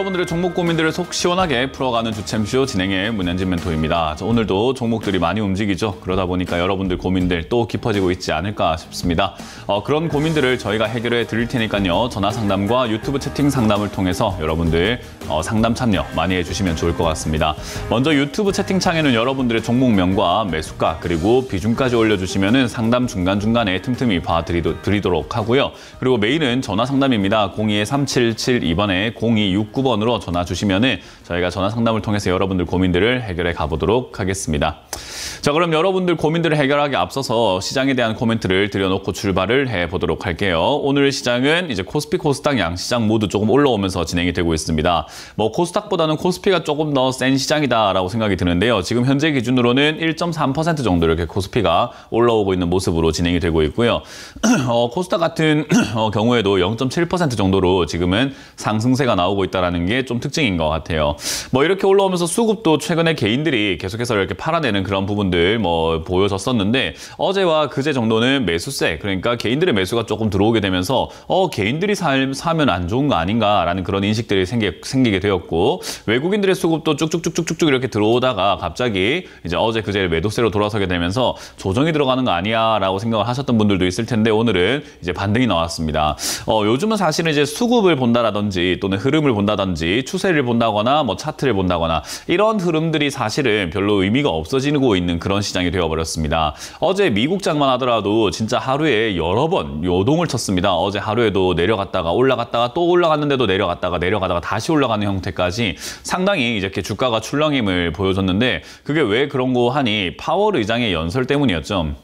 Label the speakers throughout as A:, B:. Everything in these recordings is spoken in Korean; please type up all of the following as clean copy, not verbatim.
A: 여러분들의 종목 고민들을 속 시원하게 풀어가는 주챔쇼 진행의 문현진 멘토입니다. 오늘도 종목들이 많이 움직이죠. 그러다 보니까 여러분들 고민들 또 깊어지고 있지 않을까 싶습니다. 그런 고민들을 저희가 해결해 드릴 테니까요. 전화 상담과 유튜브 채팅 상담을 통해서 여러분들 상담 참여 많이 해주시면 좋을 것 같습니다. 먼저 유튜브 채팅창에는 여러분들의 종목명과 매수가 그리고 비중까지 올려주시면 상담 중간중간에 틈틈이 봐드리도록 하고요. 그리고 메일은 전화 상담입니다. 02-3772번에 0269번으로 전화 주시면은 저희가 전화 상담을 통해서 여러분들 고민들을 해결해 가보도록 하겠습니다. 자, 그럼 여러분들 고민들을 해결하기 앞서서 시장에 대한 코멘트를 드려놓고 출발을 해보도록 할게요. 오늘 시장은 이제 코스피, 코스닥 양시장 모두 조금 올라오면서 진행이 되고 있습니다. 코스닥보다는 코스피가 조금 더 센 시장이다라고 생각이 드는데요. 지금 현재 기준으로는 1.3% 정도 이렇게 코스피가 올라오고 있는 모습으로 진행이 되고 있고요. 코스닥 같은 경우에도 0.7% 정도로 지금은 상승세가 나오고 있다는 게 좀 특징인 것 같아요. 이렇게 올라오면서 수급도 최근에 개인들이 계속해서 이렇게 팔아내는 그런 부분들 보여졌었는데 어제와 그제 정도는 매수세, 그러니까 개인들의 매수가 조금 들어오게 되면서 개인들이 사면 안 좋은 거 아닌가라는 그런 인식들이 생기게 되었고, 외국인들의 수급도 쭉쭉쭉쭉쭉 이렇게 들어오다가 갑자기 이제 어제 그제 매도세로 돌아서게 되면서 조정이 들어가는 거 아니야 라고 생각을 하셨던 분들도 있을 텐데 오늘은 이제 반등이 나왔습니다. 요즘은 사실은 이제 수급을 본다라든지 또는 흐름을 본다든지 추세를 본다거나 차트를 본다거나 이런 흐름들이 사실은 별로 의미가 없어지고 있는 그런 시장이 되어버렸습니다. 어제 미국장만 하더라도 진짜 하루에 여러 번 요동을 쳤습니다. 어제 하루에도 내려갔다가 올라갔다가 또 올라갔는데도 내려가다가 다시 올라가는 형태까지 상당히 이렇게 주가가 출렁임을 보여줬는데, 그게 왜 그런 거 하니 파월 의장의 연설 때문이었죠.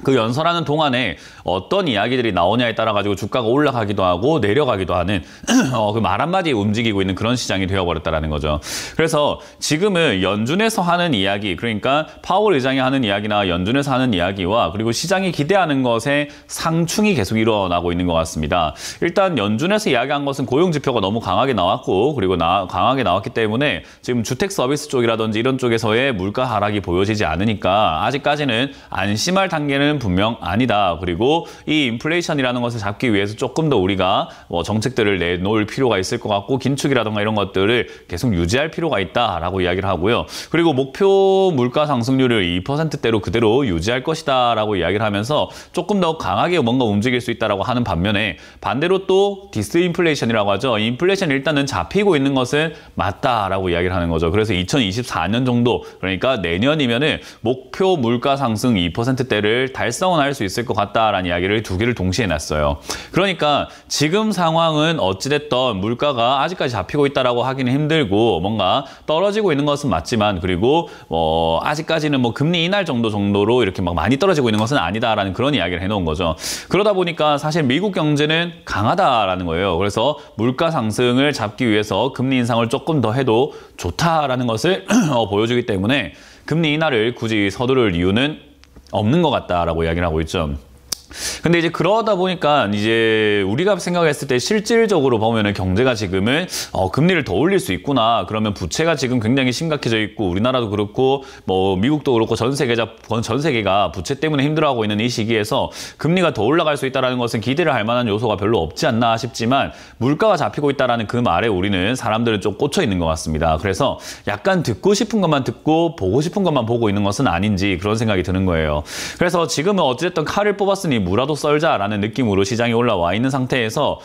A: 그 연설하는 동안에 어떤 이야기들이 나오냐에 따라 가지고 주가가 올라가기도 하고 내려가기도 하는 그 말 한마디에 움직이고 있는 그런 시장이 되어버렸다는 거죠. 그래서 지금은 연준에서 하는 이야기, 그러니까 파월 의장이 하는 이야기나 연준에서 하는 이야기와 그리고 시장이 기대하는 것의 상충이 계속 일어나고 있는 것 같습니다. 일단 연준에서 이야기한 것은 고용지표가 너무 강하게 나왔고, 그리고 강하게 나왔기 때문에 지금 주택 서비스 쪽이라든지 이런 쪽에서의 물가 하락이 보여지지 않으니까 아직까지는 안심할 단계는 분명 아니다. 그리고 이 인플레이션이라는 것을 잡기 위해서 조금 더 우리가 정책들을 내놓을 필요가 있을 것 같고, 긴축이라든가 이런 것들을 계속 유지할 필요가 있다라고 이야기를 하고요. 그리고 목표 물가 상승률을 2%대로 그대로 유지할 것이다라고 이야기를 하면서 조금 더 강하게 뭔가 움직일 수 있다라고 하는 반면에, 반대로 또 디스인플레이션이라고 하죠. 인플레이션이 일단은 잡히고 있는 것은 맞다라고 이야기를 하는 거죠. 그래서 2024년 정도, 그러니까 내년이면은 목표 물가 상승 2%대를 달성은 할 수 있을 것 같다라는 이야기를 두 개를 동시에 놨어요. 그러니까 지금 상황은 어찌됐던 물가가 아직까지 잡히고 있다라고 하기는 힘들고 뭔가 떨어지고 있는 것은 맞지만, 그리고 아직까지는 금리 인하할 정도로 이렇게 막 많이 떨어지고 있는 것은 아니다라는 그런 이야기를 해놓은 거죠. 그러다 보니까 사실 미국 경제는 강하다라는 거예요. 그래서 물가 상승을 잡기 위해서 금리 인상을 조금 더 해도 좋다라는 것을 보여주기 때문에 금리 인하를 굳이 서두를 이유는 없는 것 같다라고 이야기를 하고 있죠. 근데 이제 그러다 보니까 이제 우리가 생각했을 때 실질적으로 보면은 경제가 지금은 금리를 더 올릴 수 있구나. 그러면 부채가 지금 굉장히 심각해져 있고, 우리나라도 그렇고 미국도 그렇고 전 세계가 부채 때문에 힘들어하고 있는 이 시기에서 금리가 더 올라갈 수 있다는 것은 기대를 할 만한 요소가 별로 없지 않나 싶지만, 물가가 잡히고 있다는 그 말에 우리는 사람들은 좀 꽂혀 있는 것 같습니다. 그래서 약간 듣고 싶은 것만 듣고 보고 싶은 것만 보고 있는 것은 아닌지 그런 생각이 드는 거예요. 그래서 지금은 어쨌든 칼을 뽑았으니 무라도 썰자라는 느낌으로 시장이 올라와 있는 상태에서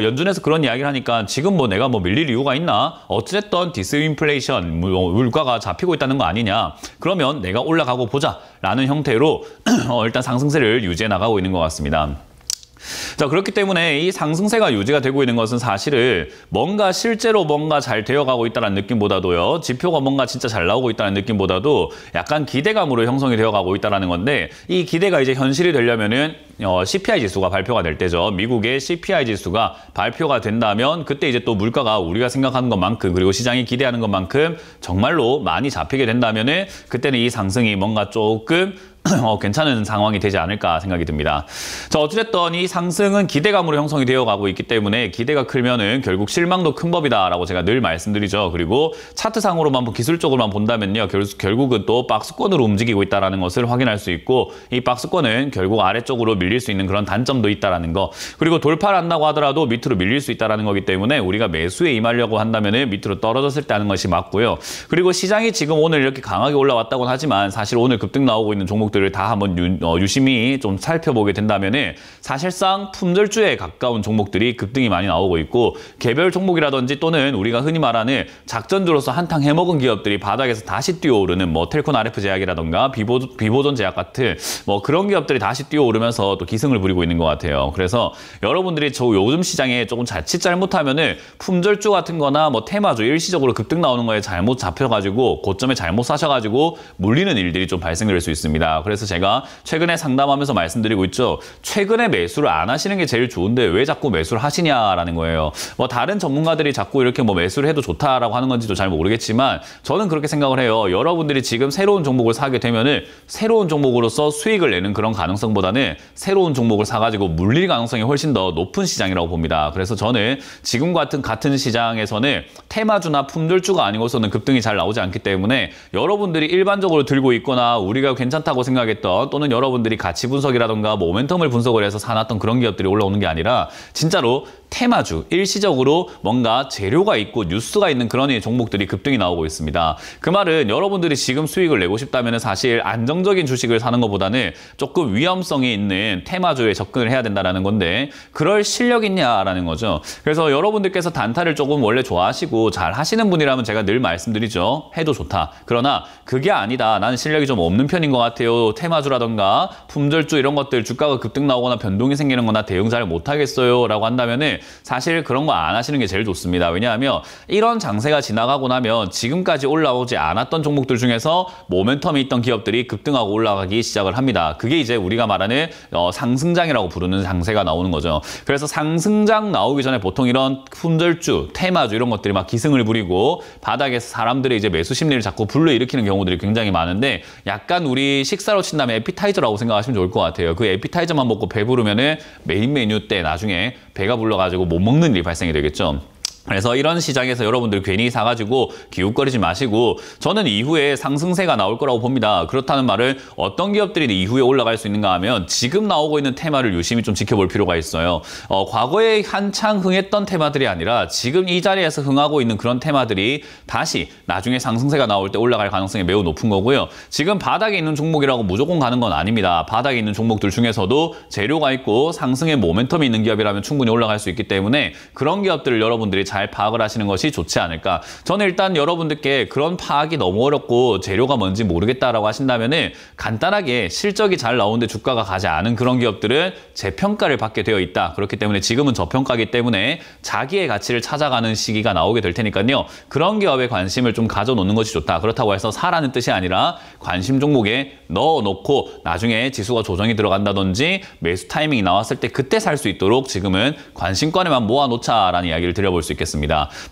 A: 연준에서 그런 이야기를 하니까 지금 내가 밀릴 이유가 있나? 어쨌든 디스인플레이션, 물가가 잡히고 있다는 거 아니냐? 그러면 내가 올라가고 보자라는 형태로 일단 상승세를 유지해 나가고 있는 것 같습니다. 자, 그렇기 때문에 이 상승세가 유지가 되고 있는 것은 사실은 실제로 뭔가 잘 되어가고 있다는 느낌보다도요, 지표가 뭔가 진짜 잘 나오고 있다는 느낌보다도 약간 기대감으로 형성이 되어가고 있다는 건데, 이 기대가 이제 현실이 되려면은 CPI 지수가 발표가 될 때죠. 미국의 CPI 지수가 발표가 된다면 그때 이제 또 물가가 우리가 생각하는 것만큼, 그리고 시장이 기대하는 것만큼 정말로 많이 잡히게 된다면은 그때는 이 상승이 뭔가 조금 괜찮은 상황이 되지 않을까 생각이 듭니다. 자, 어찌됐든 이 상승은 기대감으로 형성이 되어가고 있기 때문에 기대가 크면은 결국 실망도 큰 법이다라고 제가 늘 말씀드리죠. 그리고 차트상으로만 기술적으로만 본다면요, 결국은 또 박스권으로 움직이고 있다는 것을 확인할 수 있고, 이 박스권은 결국 아래쪽으로 밀릴 수 있는 그런 단점도 있다는 거, 그리고 돌파를 한다고 하더라도 밑으로 밀릴 수 있다는 거기 때문에 우리가 매수에 임하려고 한다면은 밑으로 떨어졌을 때 하는 것이 맞고요. 그리고 시장이 지금 오늘 이렇게 강하게 올라왔다고는 하지만 사실 오늘 급등 나오고 있는 종목들을 다 한번 유심히 좀 살펴보게 된다면은 사실상 품절주에 가까운 종목들이 급등이 많이 나오고 있고, 개별 종목이라든지 또는 우리가 흔히 말하는 작전주로서 한탕 해먹은 기업들이 바닥에서 다시 뛰어오르는 뭐 텔콘 RF 제약이라든가 비보존 제약 같은 뭐 그런 기업들이 다시 뛰어오르면서 또 기승을 부리고 있는 것 같아요. 그래서 여러분들이 요즘 시장에 조금 자칫 잘못하면은 품절주 같은 거나 뭐 테마주 일시적으로 급등 나오는 거에 잘못 잡혀가지고 고점에 잘못 사셔가지고 물리는 일들이 좀 발생될 수 있습니다. 그래서 제가 최근에 상담하면서 말씀드리고 있죠. 최근에 매수를 안 하시는 게 제일 좋은데 왜 자꾸 매수를 하시냐라는 거예요. 뭐 다른 전문가들이 자꾸 이렇게 뭐 매수를 해도 좋다라고 하는 건지도 잘 모르겠지만 저는 그렇게 생각을 해요. 여러분들이 지금 새로운 종목을 사게 되면은 새로운 종목으로서 수익을 내는 그런 가능성보다는 새로운 종목을 사가지고 물릴 가능성이 훨씬 더 높은 시장이라고 봅니다. 그래서 저는 지금 같은 시장에서는 테마주나 품절주가 아니고서는 급등이 잘 나오지 않기 때문에 여러분들이 일반적으로 들고 있거나 우리가 괜찮다고 생각했던, 또는 여러분들이 가치 분석이라던가 모멘텀을 분석을 해서 사놨던 그런 기업들이 올라오는 게 아니라 진짜로 테마주, 일시적으로 뭔가 재료가 있고 뉴스가 있는 그런 종목들이 급등이 나오고 있습니다. 그 말은 여러분들이 지금 수익을 내고 싶다면 사실 안정적인 주식을 사는 것보다는 조금 위험성이 있는 테마주에 접근을 해야 된다는 건데, 그럴 실력 있냐라는 거죠. 그래서 여러분들께서 단타를 조금 원래 좋아하시고 잘 하시는 분이라면 제가 늘 말씀드리죠. 해도 좋다. 그러나 그게 아니다. 나는 실력이 좀 없는 편인 것 같아요. 테마주라던가 품절주 이런 것들 주가가 급등 나오거나 변동이 생기는 거나 대응 잘 못하겠어요 라고 한다면은 사실 그런 거 안 하시는 게 제일 좋습니다. 왜냐하면 이런 장세가 지나가고 나면 지금까지 올라오지 않았던 종목들 중에서 모멘텀이 있던 기업들이 급등하고 올라가기 시작을 합니다. 그게 이제 우리가 말하는 상승장이라고 부르는 장세가 나오는 거죠. 그래서 상승장 나오기 전에 보통 이런 품절주, 테마주 이런 것들이 막 기승을 부리고 바닥에서 사람들의 이제 매수 심리를 자꾸 불러일으키는 경우들이 굉장히 많은데, 약간 우리 식사로 친다면 에피타이저라고 생각하시면 좋을 것 같아요. 그 에피타이저만 먹고 배부르면은 메인 메뉴 때 나중에 배가 불러가지고 못 먹는 일이 발생이 되겠죠. 그래서 이런 시장에서 여러분들 괜히 사가지고 기웃거리지 마시고, 저는 이후에 상승세가 나올 거라고 봅니다. 그렇다는 말은 어떤 기업들이 이후에 올라갈 수 있는가 하면 지금 나오고 있는 테마를 유심히 좀 지켜볼 필요가 있어요. 과거에 한창 흥했던 테마들이 아니라 지금 이 자리에서 흥하고 있는 그런 테마들이 다시 나중에 상승세가 나올 때 올라갈 가능성이 매우 높은 거고요. 지금 바닥에 있는 종목이라고 무조건 가는 건 아닙니다. 바닥에 있는 종목들 중에서도 재료가 있고 상승의 모멘텀이 있는 기업이라면 충분히 올라갈 수 있기 때문에 그런 기업들을 여러분들이 잘 파악을 하시는 것이 좋지 않을까. 저는 일단 여러분들께 그런 파악이 너무 어렵고 재료가 뭔지 모르겠다라고 하신다면은 간단하게 실적이 잘 나오는데 주가가 가지 않은 그런 기업들은 재평가를 받게 되어 있다. 그렇기 때문에 지금은 저평가이기 때문에 자기의 가치를 찾아가는 시기가 나오게 될 테니까요. 그런 기업에 관심을 좀 가져놓는 것이 좋다. 그렇다고 해서 사라는 뜻이 아니라 관심 종목에 넣어놓고 나중에 지수가 조정이 들어간다든지 매수 타이밍이 나왔을 때 그때 살 수 있도록 지금은 관심권에만 모아놓자라는 이야기를 드려볼 수 있겠습니다.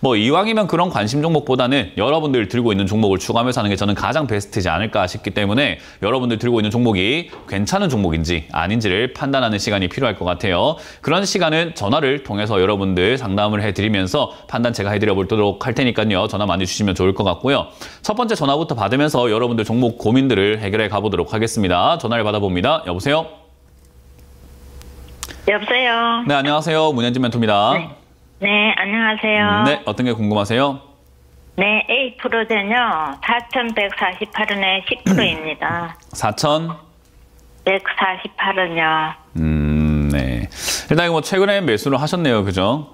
A: 뭐 이왕이면 그런 관심 종목보다는 여러분들 들고 있는 종목을 추가하면서 하는 게 저는 가장 베스트지 않을까 싶기 때문에 여러분들 들고 있는 종목이 괜찮은 종목인지 아닌지를 판단하는 시간이 필요할 것 같아요. 그런 시간은 전화를 통해서 여러분들 상담을 해드리면서 판단 제가 해드려보도록 할 테니까요. 전화 많이 주시면 좋을 것 같고요. 첫 번째 전화부터 받으면서 여러분들 종목 고민들을 해결해 가보도록 하겠습니다. 전화를 받아봅니다. 여보세요?
B: 여보세요?
A: 네, 안녕하세요. 문현진 멘토입니다.
B: 네. 네, 안녕하세요.
A: 네, 어떤 게 궁금하세요?
B: 네, A 프로젠요. 4,148원에 10%입니다. 4,148원요.
A: 네. 일단 이거 뭐 최근에 매수를 하셨네요. 그죠?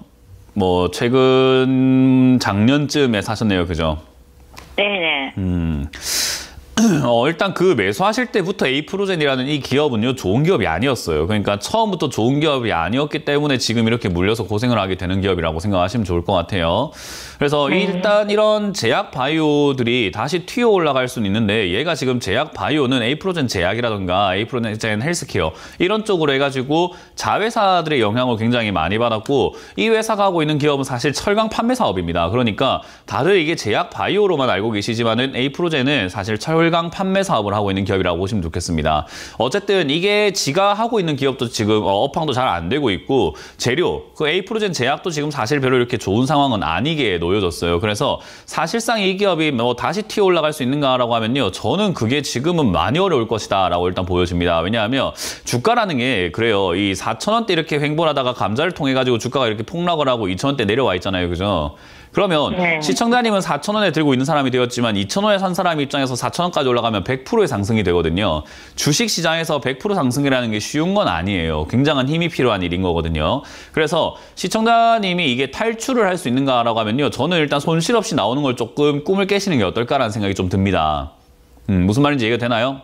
A: 뭐 최근 작년쯤에 사셨네요. 그죠?
B: 네네.
A: 일단 그 매수하실 때부터 에이프로젠이라는 이 기업은요, 좋은 기업이 아니었어요. 그러니까 처음부터 좋은 기업이 아니었기 때문에 지금 이렇게 물려서 고생을 하게 되는 기업이라고 생각하시면 좋을 것 같아요. 그래서 일단 이런 제약 바이오들이 다시 튀어 올라갈 수는 있는데, 얘가 지금 제약 바이오는 에이프로젠 제약이라든가 에이프로젠 헬스케어 이런 쪽으로 해가지고 자회사들의 영향을 굉장히 많이 받았고, 이 회사가 하고 있는 기업은 사실 철강 판매 사업입니다. 그러니까 다들 이게 제약 바이오로만 알고 계시지만은 에이프로젠은 사실 철강 유랑 판매 사업을 하고 있는 기업이라고 보시면 좋겠습니다. 어쨌든 이게 지가 하고 있는 기업도 지금 업황도 잘 안 되고 있고 재료, 그 에이프로젠 제약도 지금 사실 별로 이렇게 좋은 상황은 아니게 놓여졌어요. 그래서 사실상 이 기업이 뭐 다시 튀어 올라갈 수 있는가라고 하면요. 저는 그게 지금은 많이 어려울 것이다 라고 일단 보여집니다. 왜냐하면 주가라는 게 그래요. 이 4,000원대 이렇게 횡보하다가 감자를 통해 가지고 주가가 이렇게 폭락을 하고 2,000원대 내려와 있잖아요. 그죠? 그러면
B: 네.
A: 시청자님은 4,000원에 들고 있는 사람이 되었지만 2,000원에 산 사람 입장에서 4,000원까지 올라가면 100%의 상승이 되거든요. 주식시장에서 100% 상승이라는 게 쉬운 건 아니에요. 굉장한 힘이 필요한 일인 거거든요. 그래서 시청자님이 이게 탈출을 할 수 있는가라고 하면요. 저는 일단 손실 없이 나오는 걸 조금 꿈을 깨시는 게 어떨까라는 생각이 좀 듭니다. 무슨 말인지 이해가 되나요?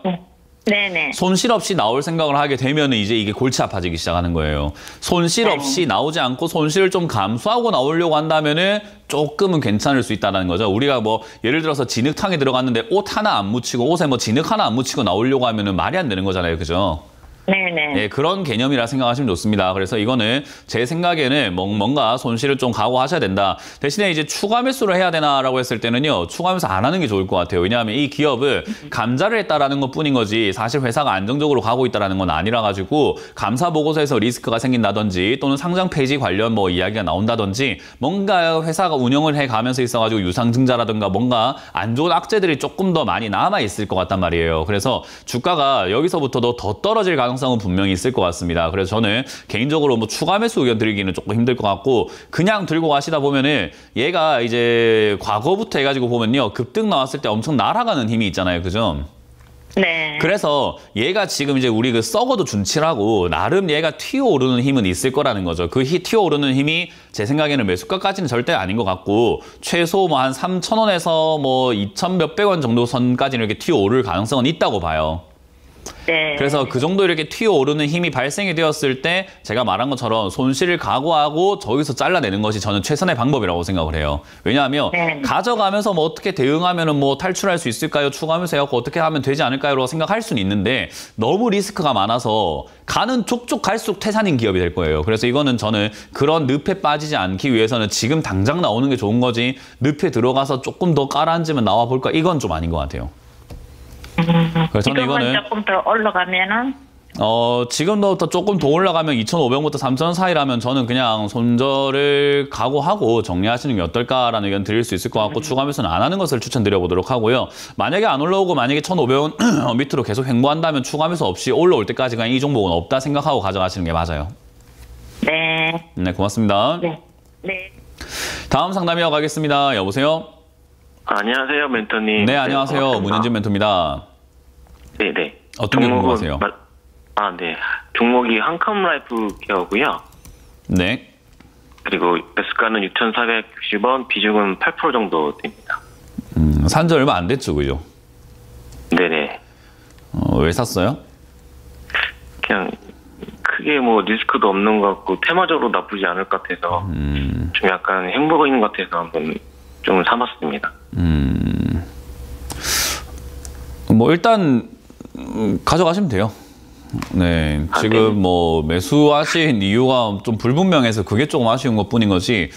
B: 네네.
A: 손실 없이 나올 생각을 하게 되면 이제 이게 골치 아파지기 시작하는 거예요. 손실 없이 나오지 않고 손실을 좀 감수하고 나오려고 한다면은 조금은 괜찮을 수 있다는 거죠. 우리가 뭐 예를 들어서 진흙탕에 들어갔는데 옷 하나 안 묻히고 옷에 뭐 진흙 하나 안 묻히고 나오려고 하면은 말이 안 되는 거잖아요. 그죠?
B: 네네.
A: 네, 그런 개념이라 생각하시면 좋습니다. 그래서 이거는 제 생각에는 뭔가 손실을 좀 각오하셔야 된다. 대신에 이제 추가 매수를 해야 되나라고 했을 때는요. 추가 매수 안 하는 게 좋을 것 같아요. 왜냐하면 이 기업을 감자를 했다라는 것 뿐인 거지 사실 회사가 안정적으로 가고 있다는 건 아니라 가지고 감사 보고서에서 리스크가 생긴다든지 또는 상장 폐지 관련 뭐 이야기가 나온다든지 뭔가 회사가 운영을 해 가면서 있어가지고 유상증자라든가 뭔가 안 좋은 악재들이 조금 더 많이 남아 있을 것 같단 말이에요. 그래서 주가가 여기서부터도 더 떨어질 가능성은 분명히 있을 것 같습니다. 그래서 저는 개인적으로 뭐 추가 매수 의견 드리기는 조금 힘들 것 같고 그냥 들고 가시다 보면은 얘가 이제 과거부터 해가지고 보면요. 급등 나왔을 때 엄청 날아가는 힘이 있잖아요. 그죠?
B: 네.
A: 그래서 얘가 지금 이제 우리 그 썩어도 준치라고 나름 얘가 튀어오르는 힘은 있을 거라는 거죠. 그 튀어오르는 힘이 제 생각에는 매수가까지는 절대 아닌 것 같고 최소 뭐 한 3,000원에서 뭐 2,000 몇백 원 정도 선까지는 이렇게 튀어오를 가능성은 있다고 봐요.
B: 네.
A: 그래서 그 정도 이렇게 튀어오르는 힘이 발생이 되었을 때 제가 말한 것처럼 손실을 각오하고 저기서 잘라내는 것이 저는 최선의 방법이라고 생각을 해요. 왜냐하면
B: 네.
A: 가져가면서 뭐 어떻게 대응하면 뭐 탈출할 수 있을까요? 추가하면서 해갖고 어떻게 하면 되지 않을까요? 라고 생각할 수는 있는데 너무 리스크가 많아서 가는 족족 갈수록 태산인 기업이 될 거예요. 그래서 이거는 저는 그런 늪에 빠지지 않기 위해서는 지금 당장 나오는 게 좋은 거지 늪에 들어가서 조금 더 깔아앉으면 나와 볼까? 이건 좀 아닌 것 같아요. 그래서 저는 이거는
B: 조금 더 올라가면은
A: 지금부터 조금 더 올라가면 2,500원부터 3,000원 사이라면 저는 그냥 손절을 각오하고 정리하시는 게 어떨까라는 의견 드릴 수 있을 것 같고 추가 매수는 안 하는 것을 추천드려 보도록 하고요. 만약에 안 올라오고 만약에 1,500원 밑으로 계속 횡보한다면 추가 매수 없이 올라올 때까지 그냥 이 종목은 없다 생각하고 가져가시는 게 맞아요.
B: 네.
A: 네, 고맙습니다.
B: 네. 네.
A: 다음 상담 이어가겠습니다. 여보세요?
C: 안녕하세요, 멘토님.
A: 네, 안녕하세요.
C: 반갑습니다.
A: 문현진 멘토입니다.
C: 네네.
A: 어떤 게 궁금하세요?
C: 네. 종목이 한컴라이프 케어고요.
A: 네.
C: 그리고 매수가는 6,460원, 비중은 8% 정도 됩니다.
A: 산지 얼마 안 됐죠, 그죠?
C: 네네.
A: 왜 샀어요?
C: 그냥 크게 뭐 리스크도 없는 것 같고 테마적으로 나쁘지 않을 것 같아서 좀 약간 행보가 있는 것 같아서 한번 좀 사봤습니다.
A: 뭐 일단 가져가시면 돼요. 네, 지금 뭐 매수하신 이유가 좀 불분명해서 그게 조금 아쉬운 것뿐인 거지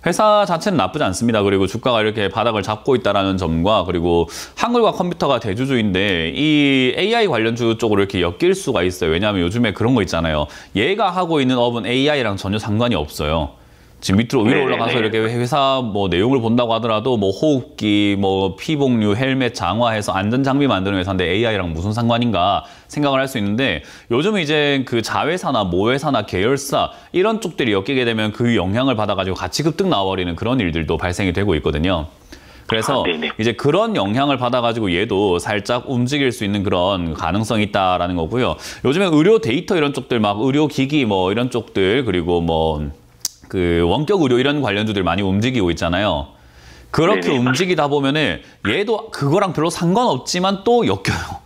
A: 회사 자체는 나쁘지 않습니다. 그리고 주가가 이렇게 바닥을 잡고 있다는 점과 그리고 한글과 컴퓨터가 대주주인데 이 AI 관련주 쪽으로 이렇게 엮일 수가 있어요. 왜냐하면 요즘에 그런 거 있잖아요. 얘가 하고 있는 업은 AI랑 전혀 상관이 없어요. 지금 밑으로 위로 올라가서 이렇게 회사 뭐 내용을 본다고 하더라도 뭐 호흡기, 뭐 피복류, 헬멧 장화해서 안전 장비 만드는 회사인데 AI랑 무슨 상관인가 생각을 할 수 있는데 요즘 이제 그 자회사나 모회사나 계열사 이런 쪽들이 엮이게 되면 그 영향을 받아가지고 같이 급등 나와버리는 그런 일들도 발생이 되고 있거든요. 그래서 이제 그런 영향을 받아가지고 얘도 살짝 움직일 수 있는 그런 가능성이 있다라는 거고요. 요즘에 의료 데이터 이런 쪽들 막 의료기기 뭐 이런 쪽들 그리고 뭐 그 원격 의료 이런 관련주들 많이 움직이고 있잖아요. 그렇게 움직이다 보면은 얘도 그거랑 별로 상관없지만 또 엮여요.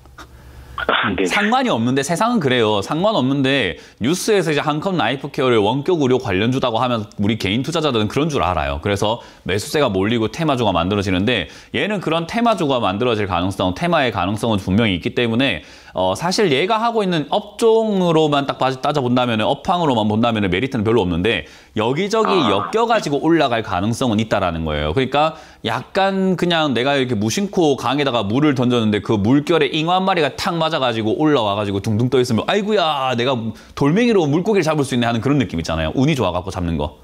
C: 네.
A: 상관이 없는데 세상은 그래요. 상관없는데 뉴스에서 이제 한컵 라이프 케어를 원격 의료 관련주다고 하면 우리 개인 투자자들은 그런 줄 알아요. 그래서 매수세가 몰리고 테마주가 만들어지는데 얘는 그런 테마주가 만들어질 가능성, 테마의 가능성은 분명히 있기 때문에 사실 얘가 하고 있는 업종으로만 딱 따져본다면, 업황으로만 본다면 메리트는 별로 없는데 여기저기 엮여가지고 올라갈 가능성은 있다라는 거예요. 그러니까 약간 그냥 내가 이렇게 무심코 강에다가 물을 던졌는데 그 물결에 잉어 한 마리가 탁 맞아가지고 올라와가지고 둥둥 떠 있으면 아이고야 내가 돌멩이로 물고기를 잡을 수 있네 하는 그런 느낌 있잖아요. 운이 좋아갖고 잡는 거.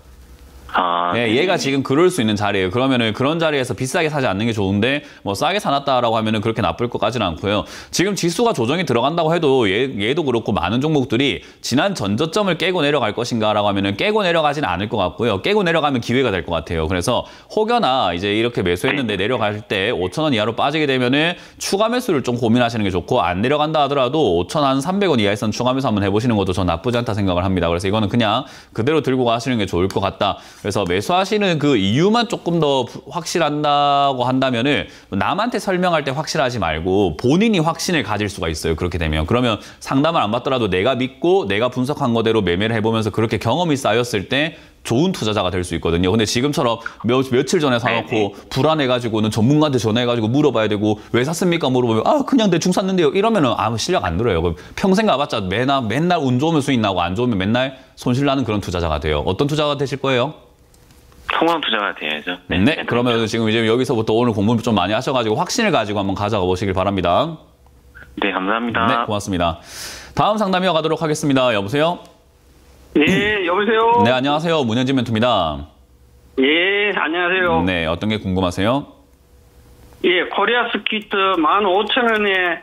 A: 네, 얘가 지금 그럴 수 있는 자리예요. 그러면은 그런 자리에서 비싸게 사지 않는 게 좋은데 뭐 싸게 사놨다라고 하면은 그렇게 나쁠 것까지는 않고요. 지금 지수가 조정이 들어간다고 해도 얘도 그렇고 많은 종목들이 지난 전저점을 깨고 내려갈 것인가라고 하면은 깨고 내려가지는 않을 것 같고요. 깨고 내려가면 기회가 될 것 같아요. 그래서 혹여나 이제 이렇게 매수했는데 내려갈 때 5,000원 이하로 빠지게 되면은 추가 매수를 좀 고민하시는 게 좋고, 안 내려간다 하더라도 5,300원 이하에선 추가 매수 한번 해보시는 것도 전 나쁘지 않다 생각을 합니다. 그래서 이거는 그냥 그대로 들고 가시는 게 좋을 것 같다. 그래서 매수하시는 그 이유만 조금 더 확실한다고 한다면은 남한테 설명할 때 확실하지 말고 본인이 확신을 가질 수가 있어요. 그렇게 되면. 그러면 상담을 안 받더라도 내가 믿고 내가 분석한 거대로 매매를 해보면서 그렇게 경험이 쌓였을 때 좋은 투자자가 될 수 있거든요. 근데 지금처럼 며칠 전에 사놓고 불안해가지고는 전문가한테 전화해가지고 물어봐야 되고 왜 샀습니까? 물어보면 그냥 대충 샀는데요. 이러면은 실력 안 늘어요. 평생 가봤자 맨날 운 좋으면 수익 나고 안 좋으면 맨날 손실 나는 그런 투자자가 돼요. 어떤 투자가 되실 거예요?
C: 통화 투자가 돼야죠.
A: 네, 그러면 지금 이제 여기서부터 오늘 공부 좀 많이 하셔가지고 확신을 가지고 한번 가져가 보시길 바랍니다.
C: 네, 감사합니다.
A: 네, 고맙습니다. 다음 상담 이어가도록 하겠습니다. 여보세요?
D: 예, 여보세요?
A: 네, 안녕하세요. 문현진 멘토입니다.
D: 예, 안녕하세요.
A: 네, 어떤 게 궁금하세요?
D: 예, 코리아 스퀴트 15,000원에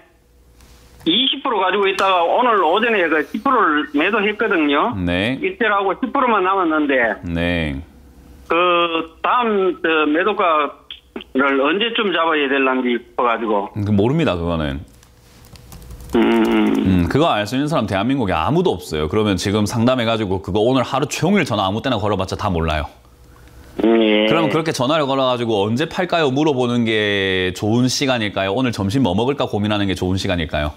D: 20% 가지고 있다가 오늘 오전에 그 10%를 매도했거든요.
A: 네.
D: 이틀하고 10%만 남았는데,
A: 네.
D: 그 다음 매도가를 언제쯤 잡아야 될란지 싶어가지고.
A: 모릅니다, 그거는. 그거 알 수 있는 사람 대한민국에 아무도 없어요. 그러면 지금 상담해가지고 그거 오늘 하루 종일 전화 아무 때나 걸어봤자 다 몰라요.
D: 예.
A: 그러면 그렇게 전화를 걸어가지고 언제 팔까요? 물어보는 게 좋은 시간일까요? 오늘 점심 뭐 먹을까 고민하는 게 좋은 시간일까요?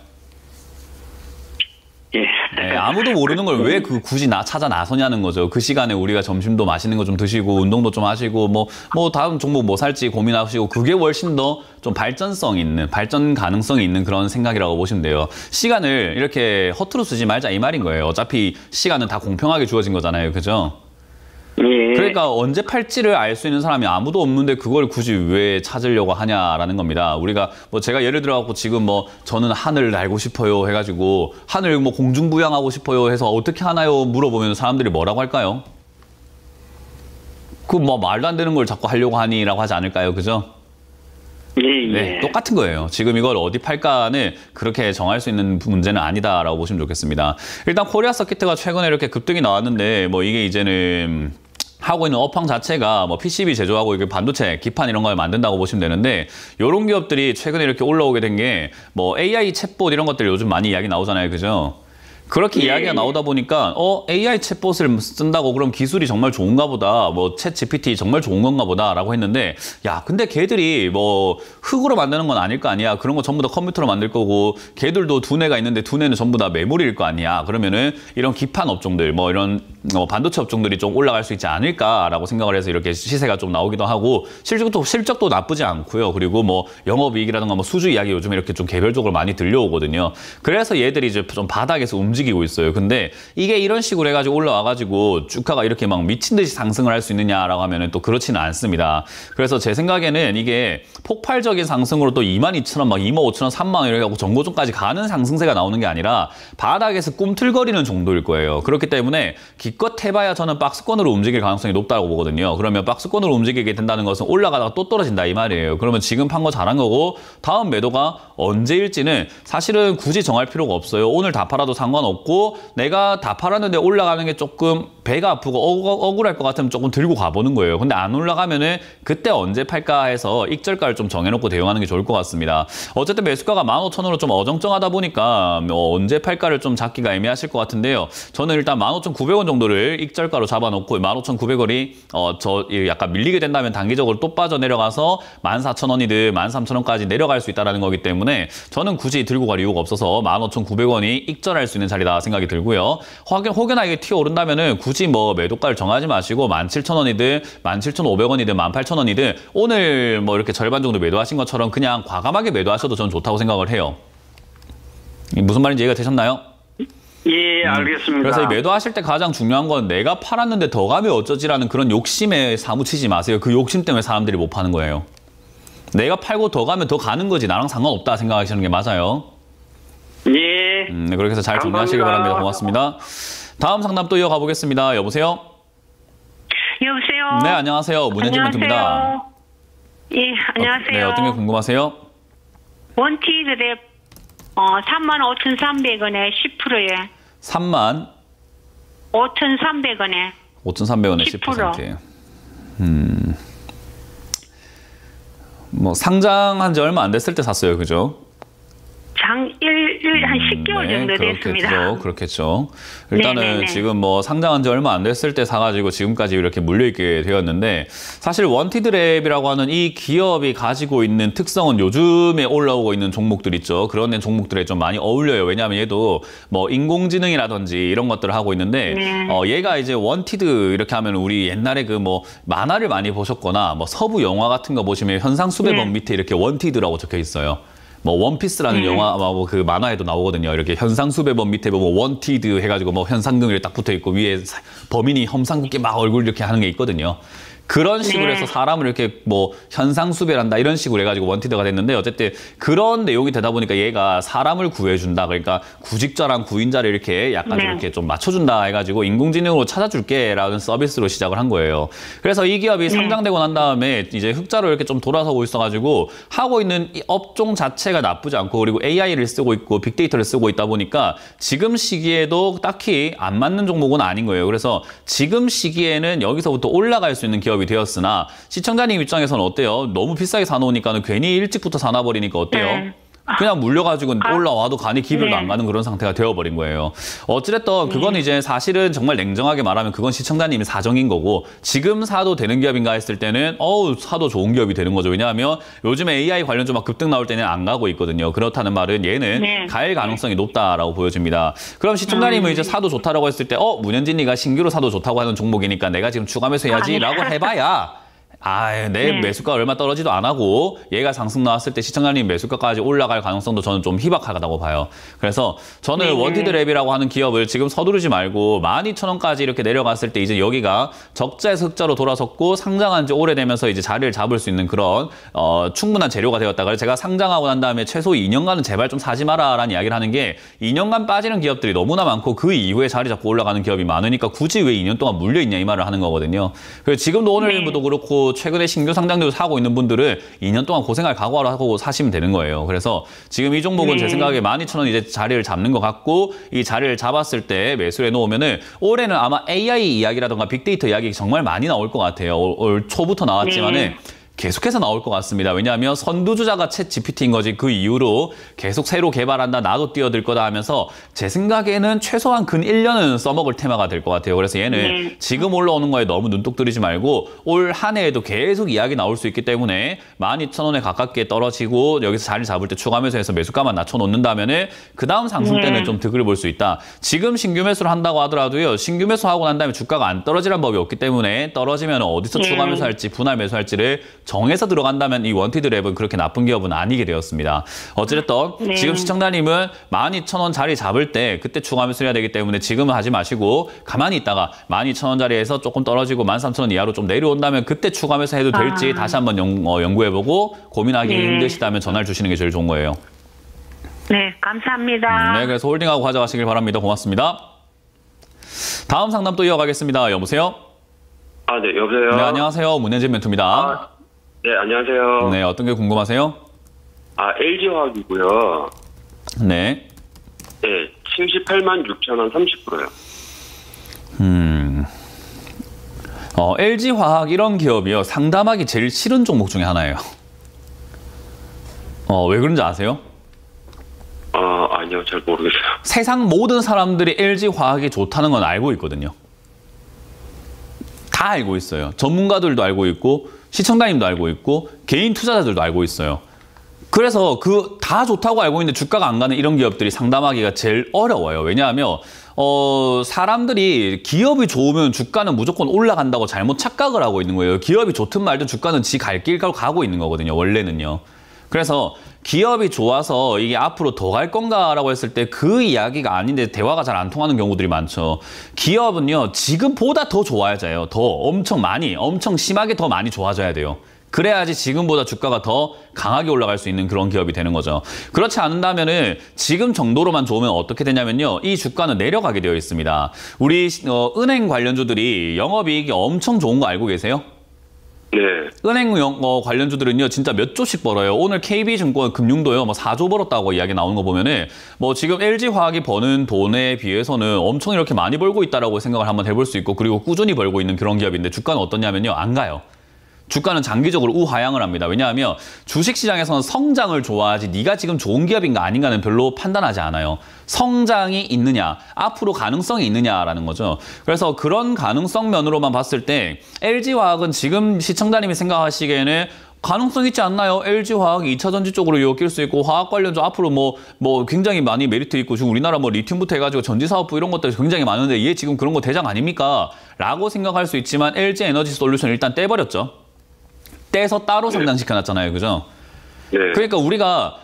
D: 예.
A: 네, 아무도 모르는 걸 왜 굳이 찾아 나서냐는 거죠. 그 시간에 우리가 점심도 맛있는 거 좀 드시고 운동도 좀 하시고 뭐 다음 종목 뭐 살지 고민하시고 그게 훨씬 더 좀 발전성 있는, 발전 가능성이 있는 그런 생각이라고 보시면 돼요. 시간을 이렇게 허투루 쓰지 말자 이 말인 거예요. 어차피 시간은 다 공평하게 주어진 거잖아요. 그죠?
D: 예.
A: 그러니까 언제 팔지를 알 수 있는 사람이 아무도 없는데 그걸 굳이 왜 찾으려고 하냐라는 겁니다. 우리가 뭐 제가 예를 들어갖고 지금 뭐 저는 하늘을 날고 싶어요 해가지고 하늘 뭐 공중부양하고 싶어요 해서 어떻게 하나요? 물어보면 사람들이 뭐라고 할까요? 그 뭐 말도 안 되는 걸 자꾸 하려고 하니라고 하지 않을까요? 그죠?
D: 예, 예.
A: 네, 똑같은 거예요. 지금 이걸 어디 팔까는 그렇게 정할 수 있는 문제는 아니다라고 보시면 좋겠습니다. 일단 코리아 서킷가 최근에 이렇게 급등이 나왔는데 뭐 이게 이제는 하고 있는 업황 자체가 뭐 PCB 제조하고 이게 반도체, 기판 이런 걸 만든다고 보시면 되는데 이런 기업들이 최근에 이렇게 올라오게 된 게 뭐 AI 챗봇 이런 것들 요즘 많이 이야기 나오잖아요. 그죠? 그렇게 이야기가 나오다 보니까 AI 챗봇을 쓴다고 그럼 기술이 정말 좋은가 보다, 뭐 챗 GPT 정말 좋은 건가 보다 라고 했는데, 야 근데 걔들이 뭐 흙으로 만드는 건 아닐 거 아니야. 그런 거 전부 다 컴퓨터로 만들 거고 걔들도 두뇌가 있는데 두뇌는 전부 다 메모리일 거 아니야. 그러면은 이런 기판 업종들 뭐 이런 반도체 업종들이 좀 올라갈 수 있지 않을까라고 생각을 해서 이렇게 시세가 좀 나오기도 하고, 실적도 나쁘지 않고요. 그리고 뭐 영업이익이라든가 뭐 수주 이야기 요즘 이렇게 좀 개별적으로 많이 들려오거든요. 그래서 얘들이 이제 좀 바닥에서 움직이고 있어요. 근데 이게 이런 식으로 해가지고 올라와가지고 주가가 이렇게 막 미친 듯이 상승을 할 수 있느냐라고 하면은 또 그렇지는 않습니다. 그래서 제 생각에는 이게 폭발적인 상승으로 또 22,000원, 막 25,000원, 3만 원 이렇게 하고 정고점까지 가는 상승세가 나오는 게 아니라 바닥에서 꿈틀거리는 정도일 거예요. 그렇기 때문에 기껏 해봐야 저는 박스권으로 움직일 가능성이 높다고 보거든요. 그러면 박스권으로 움직이게 된다는 것은 올라가다가 또 떨어진다 이 말이에요. 그러면 지금 판 거 잘한 거고 다음 매도가 언제일지는 사실은 굳이 정할 필요가 없어요. 오늘 다 팔아도 상관없고 잡아놓고 내가 다 팔았는데 올라가는 게 조금 배가 아프고 억울할 것 같으면 조금 들고 가보는 거예요. 근데 안 올라가면은 그때 언제 팔까 해서 익절가를 좀 정해놓고 대응하는 게 좋을 것 같습니다. 어쨌든 매수가가 15,000원으로 좀 어정쩡하다 보니까 언제 팔까를 좀 잡기가 애매하실 것 같은데요. 저는 일단 15,900원 정도를 익절가로 잡아놓고 15,900원이 약간 밀리게 된다면 단기적으로 또 빠져 내려가서 14,000원이든 13,000원까지 내려갈 수 있다는 거기 때문에 저는 굳이 들고 갈 이유가 없어서 15,900원이 익절할 수 있는 자리다 생각이 들고요. 혹여나 이게 튀어오른다면은 굳이 뭐 매도가를 정하지 마시고 17,000원이든 17,500원이든 18,000원이든 오늘 뭐 이렇게 절반 정도 매도하신 것처럼 그냥 과감하게 매도하셔도 저는 좋다고 생각을 해요. 무슨 말인지 이해가 되셨나요?
D: 예, 알겠습니다.
A: 그래서 이 매도하실 때 가장 중요한 건 내가 팔았는데 더 가면 어쩌지라는 그런 욕심에 사무치지 마세요. 그 욕심 때문에 사람들이 못 파는 거예요. 내가 팔고 더 가면 더 가는 거지 나랑 상관없다 생각하시는 게 맞아요.
D: 예.
A: 네, 그렇게 해서 잘 정리하시길 바랍니다. 고맙습니다. 다음 상담 또 이어가 보겠습니다. 여보세요?
B: 여보세요?
A: 네, 안녕하세요. 문현진 멘토입니다.
B: 예, 안녕하세요.
A: 네, 어떤 게 궁금하세요?
B: 원티드랩 35,300원에 10%에 35,300원에
A: 35,300원에 10%. 뭐 상장한 지 얼마 안 됐을 때 샀어요. 그죠?
B: 한 10개월 정도 됐습니다.
A: 그렇겠죠. 일단은
B: 네네네.
A: 지금 뭐 상장한 지 얼마 안 됐을 때 사가지고 지금까지 이렇게 물려있게 되었는데 사실 원티드랩이라고 하는 이 기업이 가지고 있는 특성은 요즘에 올라오고 있는 종목들 있죠. 그런 종목들에 좀 많이 어울려요. 왜냐하면 얘도 뭐 인공지능이라든지 이런 것들을 하고 있는데 얘가 이제 원티드 이렇게 하면 우리 옛날에 그 뭐 만화를 많이 보셨거나 뭐 서부 영화 같은 거 보시면 현상수배범 밑에 이렇게 원티드라고 적혀 있어요. 뭐 원피스라는 영화 뭐 그 만화에도 나오거든요. 이렇게 현상수배범 밑에 보면 원티드 해가지고 뭐 현상금이 딱 붙어 있고 위에 범인이 험상궂게 막 얼굴 이렇게 하는 게 있거든요. 그런 식으로 해서 사람을 이렇게 뭐 현상수배한다 이런 식으로 해가지고 원티드가 됐는데 어쨌든 그런 내용이 되다 보니까 얘가 사람을 구해준다. 그러니까 구직자랑 구인자를 이렇게 약간 이렇게 좀 맞춰준다 해가지고 인공지능으로 찾아줄게라는 서비스로 시작을 한 거예요. 그래서 이 기업이 상장되고 난 다음에 이제 흑자로 이렇게 좀 돌아서고 있어가지고 하고 있는 이 업종 자체가 나쁘지 않고 그리고 AI를 쓰고 있고 빅데이터를 쓰고 있다 보니까 지금 시기에도 딱히 안 맞는 종목은 아닌 거예요. 그래서 지금 시기에는 여기서부터 올라갈 수 있는 기업이 되었으나 시청자님 입장에서는 어때요? 너무 비싸게 사놓으니까는 괜히 일찍부터 사놔버리니까 어때요? 그냥 물려가지고 올라와도 간이 기별도 안 가는 그런 상태가 되어버린 거예요. 어찌됐든 그건 이제 사실은 정말 냉정하게 말하면 그건 시청자님의 사정인 거고 지금 사도 되는 기업인가 했을 때는 사도 좋은 기업이 되는 거죠. 왜냐하면 요즘에 AI 관련주 막 급등 나올 때는 안 가고 있거든요. 그렇다는 말은 얘는 갈 가능성이 높다라고 보여집니다. 그럼 시청자님은 이제 사도 좋다라고 했을 때 문현진이가 신규로 사도 좋다고 하는 종목이니까 내가 지금 추가 매수해야지 라고 해봐야 내 매수가 얼마 떨어지도 안 하고 얘가 상승 나왔을 때 시청자님 매수가까지 올라갈 가능성도 저는 좀 희박하다고 봐요. 그래서 저는 원티드랩이라고 하는 기업을 지금 서두르지 말고 12,000원까지 이렇게 내려갔을 때 이제 여기가 적자에서 흑자로 돌아섰고 상장한 지 오래되면서 이제 자리를 잡을 수 있는 그런 충분한 재료가 되었다. 그래서 제가 상장하고 난 다음에 최소 2년간은 제발 좀 사지 마라라는 이야기를 하는 게 2년간 빠지는 기업들이 너무나 많고 그 이후에 자리 잡고 올라가는 기업이 많으니까 굳이 왜 2년 동안 물려있냐 이 말을 하는 거거든요. 그래서 지금도 오늘도 그렇고 최근에 신규 상장주를 사고 있는 분들은 2년 동안 고생할 각오를 하고 사시면 되는 거예요. 그래서 지금 이 종목은 제 생각에 12,000원 이제 자리를 잡는 것 같고 이 자리를 잡았을 때 매수를 해놓으면은 올해는 아마 AI 이야기라든가 빅데이터 이야기 정말 많이 나올 것 같아요. 올 초부터 나왔지만은 계속해서 나올 것 같습니다. 왜냐하면 선두주자가 챗 GPT인 거지 그 이후로 계속 새로 개발한다, 나도 뛰어들 거다 하면서 제 생각에는 최소한 근 1년은 써먹을 테마가 될 것 같아요. 그래서 얘는 지금 올라오는 거에 너무 눈독 들이지 말고 올 한 해에도 계속 이야기 나올 수 있기 때문에 12,000원에 가깝게 떨어지고 여기서 자리 잡을 때 추가 매수해서 매수가만 낮춰놓는다면은 그 다음 상승 때는 좀 득을 볼 수 있다. 지금 신규 매수를 한다고 하더라도요. 신규 매수하고 난 다음에 주가가 안 떨어지는 법이 없기 때문에 떨어지면 어디서 추가 매수할지 분할 매수할지를 정해서 들어간다면 이 원티드랩은 그렇게 나쁜 기업은 아니게 되었습니다. 어찌됐든 지금 시청자님은 12,000원 자리 잡을 때 그때 추가 매수를 해야 되기 때문에 지금은 하지 마시고 가만히 있다가 12,000원 자리에서 조금 떨어지고 13,000원 이하로 좀 내려온다면 그때 추가 매수해도 될지 다시 한번 연구해보고 고민하기 힘드시다면 전화를 주시는 게 제일 좋은 거예요.
B: 네, 감사합니다.
A: 네, 그래서 홀딩하고 가져가시길 바랍니다. 고맙습니다. 다음 상담 또 이어가겠습니다. 여보세요?
C: 네, 여보세요?
A: 네, 안녕하세요. 문현진 멘토입니다.
C: 네, 안녕하세요.
A: 네, 어떤 게 궁금하세요?
C: LG화학이고요.
A: 네.
C: 네,
E: 78만 6천 원 30%요.
A: LG화학 이런 기업이요. 상담하기 제일 싫은 종목 중에 하나예요. 왜 그런지 아세요?
E: 아니요. 잘 모르겠어요.
A: 세상 모든 사람들이 LG화학이 좋다는 건 알고 있거든요. 다 알고 있어요. 전문가들도 알고 있고 시청자님도 알고 있고 개인 투자자들도 알고 있어요. 그래서 다 좋다고 알고 있는데 주가가 안 가는 이런 기업들이 상담하기가 제일 어려워요. 왜냐하면 사람들이 기업이 좋으면 주가는 무조건 올라간다고 잘못 착각을 하고 있는 거예요. 기업이 좋든 말든 주가는 지 갈 길 가고 있는 거거든요. 원래는요. 그래서 기업이 좋아서 이게 앞으로 더 갈 건가라고 했을 때 그 이야기가 아닌데 대화가 잘 안 통하는 경우들이 많죠. 기업은요, 지금보다 더 좋아져요. 더 엄청 많이, 엄청 심하게 더 많이 좋아져야 돼요. 그래야지 지금보다 주가가 더 강하게 올라갈 수 있는 그런 기업이 되는 거죠. 그렇지 않는다면은 지금 정도로만 좋으면 어떻게 되냐면요. 이 주가는 내려가게 되어 있습니다. 우리 은행 관련주들이 영업이익이 엄청 좋은 거 알고 계세요?
E: 네.
A: 은행 관련주들은요, 진짜 몇 조씩 벌어요. 오늘 KB증권 금융도요, 4조 벌었다고 이야기 나오는 거 보면은, 지금 LG화학이 버는 돈에 비해서는 엄청 이렇게 많이 벌고 있다라고 생각을 한번 해볼 수 있고, 그리고 꾸준히 벌고 있는 그런 기업인데, 주가는 어떠냐면요, 안 가요. 주가는 장기적으로 우하향을 합니다. 왜냐하면 주식시장에서는 성장을 좋아하지 네가 지금 좋은 기업인가 아닌가는 별로 판단하지 않아요. 성장이 있느냐, 앞으로 가능성이 있느냐라는 거죠. 그래서 그런 가능성 면으로만 봤을 때 LG화학은 지금 시청자님이 생각하시기에는 가능성 있지 않나요? LG화학이 2차전지 쪽으로 이어낄 수 있고 화학 관련주 앞으로 굉장히 많이 메리트 있고 지금 우리나라 리튬부터 해가지고 전지사업부 이런 것들 굉장히 많은데 얘 지금 그런 거 대장 아닙니까? 라고 생각할 수 있지만 LG에너지솔루션 일단 떼버렸죠. 떼서 따로 성장시켜놨잖아요. 그죠?
E: 네.
A: 그러니까 우리가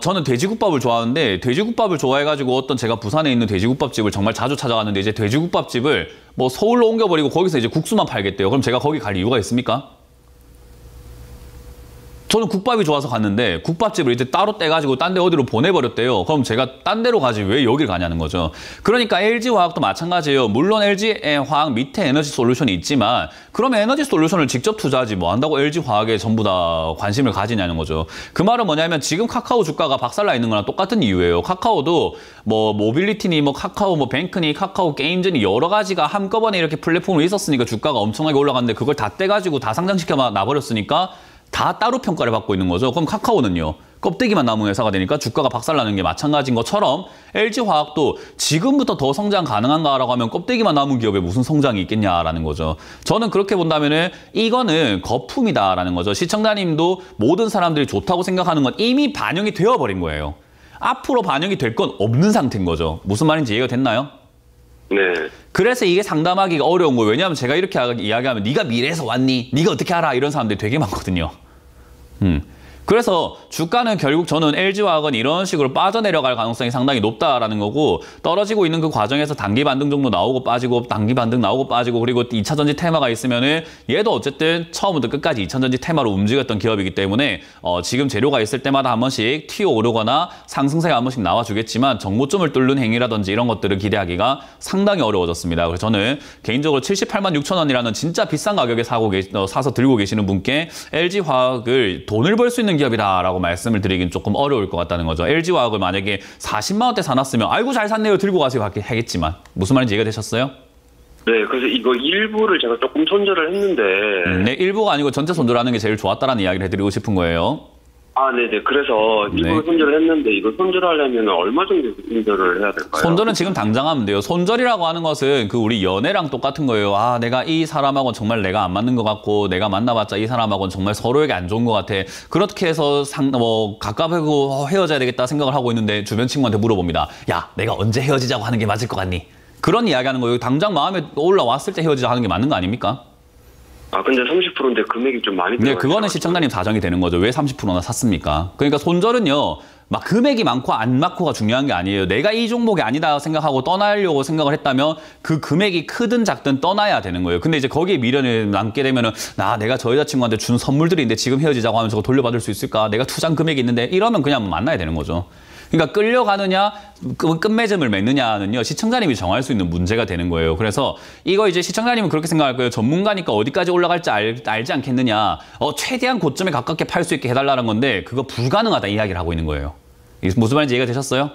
A: 저는 돼지국밥을 좋아하는데 돼지국밥을 좋아해가지고 제가 부산에 있는 돼지국밥집을 정말 자주 찾아갔는데 이제 돼지국밥집을 서울로 옮겨버리고 거기서 이제 국수만 팔겠대요. 그럼 제가 거기 갈 이유가 있습니까? 저는 국밥이 좋아서 갔는데 국밥집을 이제 따로 떼가지고 딴 데 어디로 보내버렸대요. 그럼 제가 딴 데로 가지 왜 여길 가냐는 거죠. 그러니까 LG화학도 마찬가지예요. 물론 LG화학 밑에 에너지솔루션이 있지만 그러면 에너지솔루션을 직접 투자하지 뭐 한다고 LG화학에 전부 다 관심을 가지냐는 거죠. 그 말은 뭐냐면 지금 카카오 주가가 박살나 있는 거랑 똑같은 이유예요. 카카오도 모빌리티니 카카오 뱅크니 카카오 게임즈니 여러 가지가 한꺼번에 이렇게 플랫폼으로 있었으니까 주가가 엄청나게 올라갔는데 그걸 다 떼가지고 다 상장시켜 놔버렸으니까 다 따로 평가를 받고 있는 거죠. 그럼 카카오는요. 껍데기만 남은 회사가 되니까 주가가 박살나는 게 마찬가지인 것처럼 LG화학도 지금부터 더 성장 가능한가라고 하면 껍데기만 남은 기업에 무슨 성장이 있겠냐라는 거죠. 저는 그렇게 본다면은 이거는 거품이다라는 거죠. 시청자님도 모든 사람들이 좋다고 생각하는 건 이미 반영이 되어버린 거예요. 앞으로 반영이 될 건 없는 상태인 거죠. 무슨 말인지 이해가 됐나요?
E: 네.
A: 그래서 이게 상담하기가 어려운 거예요. 왜냐하면 제가 이렇게 이야기하면 네가 미래에서 왔니? 네가 어떻게 알아? 이런 사람들이 되게 많거든요. 그래서 주가는 결국 저는 LG화학은 이런 식으로 빠져내려갈 가능성이 상당히 높다라는 거고 떨어지고 있는 그 과정에서 단기 반등 정도 나오고 빠지고 단기 반등 나오고 빠지고 그리고 2차전지 테마가 있으면은 얘도 어쨌든 처음부터 끝까지 2차전지 테마로 움직였던 기업이기 때문에 지금 재료가 있을 때마다 한 번씩 튀어오르거나 상승세가 한 번씩 나와주겠지만 정고점을 뚫는 행위라든지 이런 것들을 기대하기가 상당히 어려워졌습니다. 그래서 저는 개인적으로 78만 6천 원이라는 진짜 비싼 가격에 사서 들고 계시는 분께 LG화학을 돈을 벌 수 있는 기업이다라고 말씀을 드리긴 조금 어려울 것 같다는 거죠. LG화학을 만약에 40만 원대 사놨으면 아이고 잘 샀네요 들고 가세요 하겠지만 무슨 말인지 이해가 되셨어요?
E: 네, 그래서 이거 일부를 제가 조금 손절을 했는데
A: 네, 일부가 아니고 전체 손절하는 게 제일 좋았다라는 이야기를 해드리고 싶은 거예요.
E: 네네. 그래서 일부를 손절을 했는데 이거 손절하려면 얼마 정도 손절을 해야 될까요?
A: 손절은 지금 당장 하면 돼요. 손절이라고 하는 것은 우리 연애랑 똑같은 거예요. 내가 이 사람하고는 정말 내가 안 맞는 것 같고 내가 만나봤자 이 사람하고는 정말 서로에게 안 좋은 것 같아. 그렇게 해서 가깝고 헤어져야 되겠다 생각을 하고 있는데 주변 친구한테 물어봅니다. 야, 내가 언제 헤어지자고 하는 게 맞을 것 같니? 그런 이야기 하는 거예요. 당장 마음에 올라왔을 때 헤어지자 하는 게 맞는 거 아닙니까?
E: 근데 30%인데 금액이 좀 많이 들어가요.
A: 네, 그거는 시청자님 사정이 되는 거죠. 왜 30%나 샀습니까? 그러니까 손절은요. 금액이 많고 안 많고가 중요한 게 아니에요. 내가 이 종목이 아니다 생각하고 떠나려고 생각을 했다면 그 금액이 크든 작든 떠나야 되는 거예요. 근데 이제 거기에 미련을 남게 되면은 내가 저 여자친구한테 준 선물들인데 지금 헤어지자고 하면 저거 돌려받을 수 있을까? 내가 투자한 금액이 있는데 이러면 그냥 만나야 되는 거죠. 그러니까 끌려가느냐, 끝맺음을 맺느냐는요, 시청자님이 정할 수 있는 문제가 되는 거예요. 그래서 이거 이제 시청자님은 그렇게 생각할 거예요. 전문가니까 어디까지 올라갈지 알지 않겠느냐. 최대한 고점에 가깝게 팔 수 있게 해달라는 건데, 그거 불가능하다 이야기를 하고 있는 거예요. 무슨 말인지 이해가 되셨어요?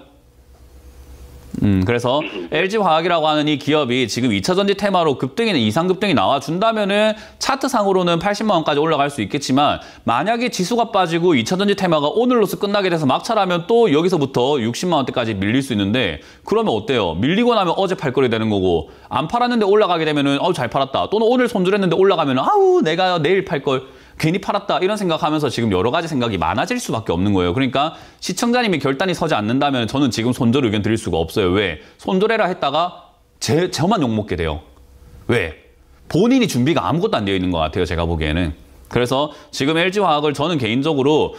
A: 그래서 LG화학이라고 하는 이 기업이 지금 2차전지 테마로 급등이나 이상급등이 나와준다면은 차트상으로는 80만 원까지 올라갈 수 있겠지만 만약에 지수가 빠지고 2차전지 테마가 오늘로서 끝나게 돼서 막차라면 또 여기서부터 60만 원대까지 밀릴 수 있는데 그러면 어때요? 밀리고 나면 어제 팔거리 되는 거고 안 팔았는데 올라가게 되면은 잘 팔았다. 또는 오늘 손절했는데 올라가면은 아우 내가 내일 팔걸. 괜히 팔았다 이런 생각하면서 지금 여러 가지 생각이 많아질 수밖에 없는 거예요. 그러니까 시청자님이 결단이 서지 않는다면 저는 지금 손절 의견 드릴 수가 없어요. 왜? 손절해라 했다가 저만 욕먹게 돼요. 왜? 본인이 준비가 아무것도 안 되어 있는 것 같아요. 제가 보기에는. 그래서 지금 LG화학을 저는 개인적으로